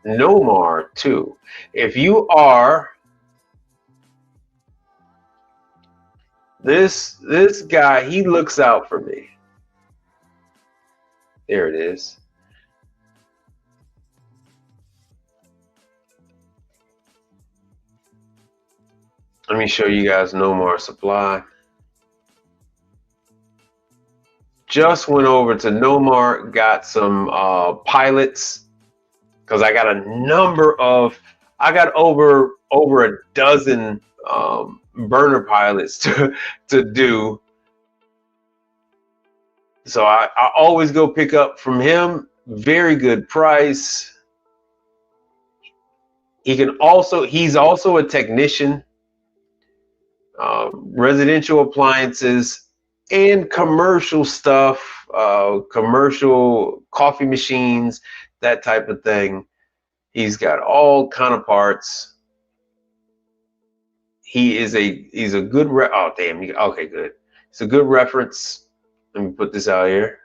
Nomar too. If you are This guy, he looks out for me. There it is. Let me show you guys No More Supply. Just went over to No More, got some pilots, because I got a number of, I got over a dozen burner pilots to do. So I always go pick up from him. Very good price. He's also a technician. Residential appliances and commercial stuff, commercial coffee machines, that type of thing. He's got all kind of parts. He's a good oh damn, okay, good. It's a good reference. Let me put this out here.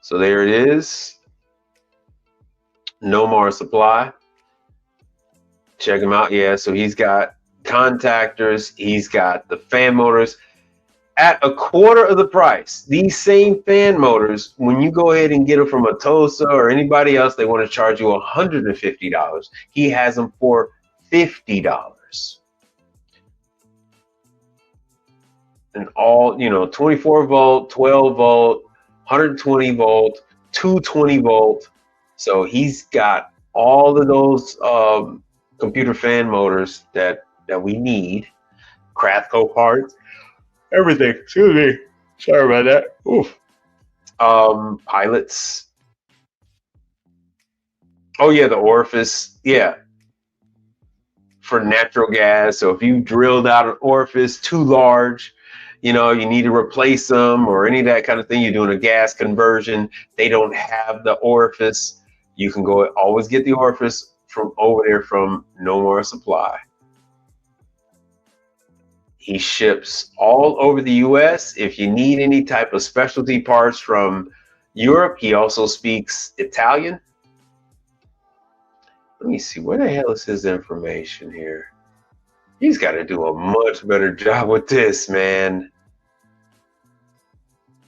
So there it is. No More Supply. Check him out. Yeah, so he's got contactors, he's got the fan motors at a quarter of the price. These same fan motors, when you go ahead and get them from a Tosa or anybody else, they want to charge you $150. He has them for $50. And all, 24 volt, 12 volt, 120 volt, 220 volt. So he's got all of those computer fan motors that we need. Craftco parts, everything. Excuse me. Sorry about that. Oof. Pilots. Oh yeah, the orifice. Yeah. For natural gas. So if you drilled out an orifice too large, you need to replace them or any of that kind of thing. You're doing a gas conversion. They don't have the orifice. You can always get the orifice from over there from No More Supply. He ships all over the US. If you need any type of specialty parts from Europe, he also speaks Italian. Let me see, where the hell is his information here? He's got to do a much better job with this, man.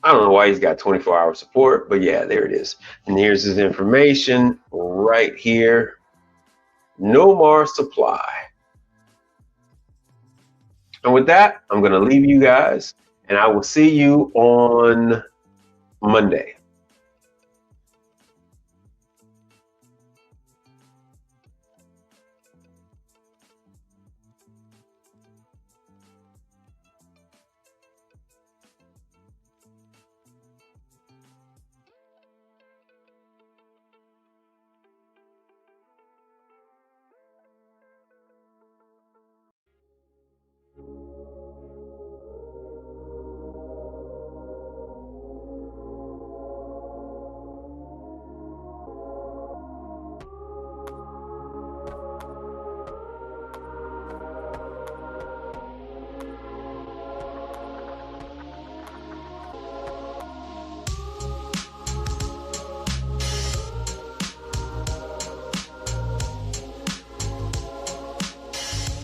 I don't know why he's got 24-hour support, but yeah, there it is. And here's his information right here. No More Supply. And with that, I'm going to leave you guys, and I will see you on Monday.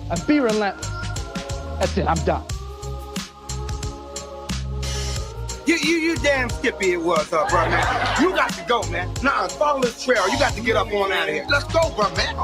And be relentless. That's it, I'm done. You damn skippy it was, bro, man. You got to go, man. Nah, follow this trail. You got to get up on out of here. Let's go, bro, man.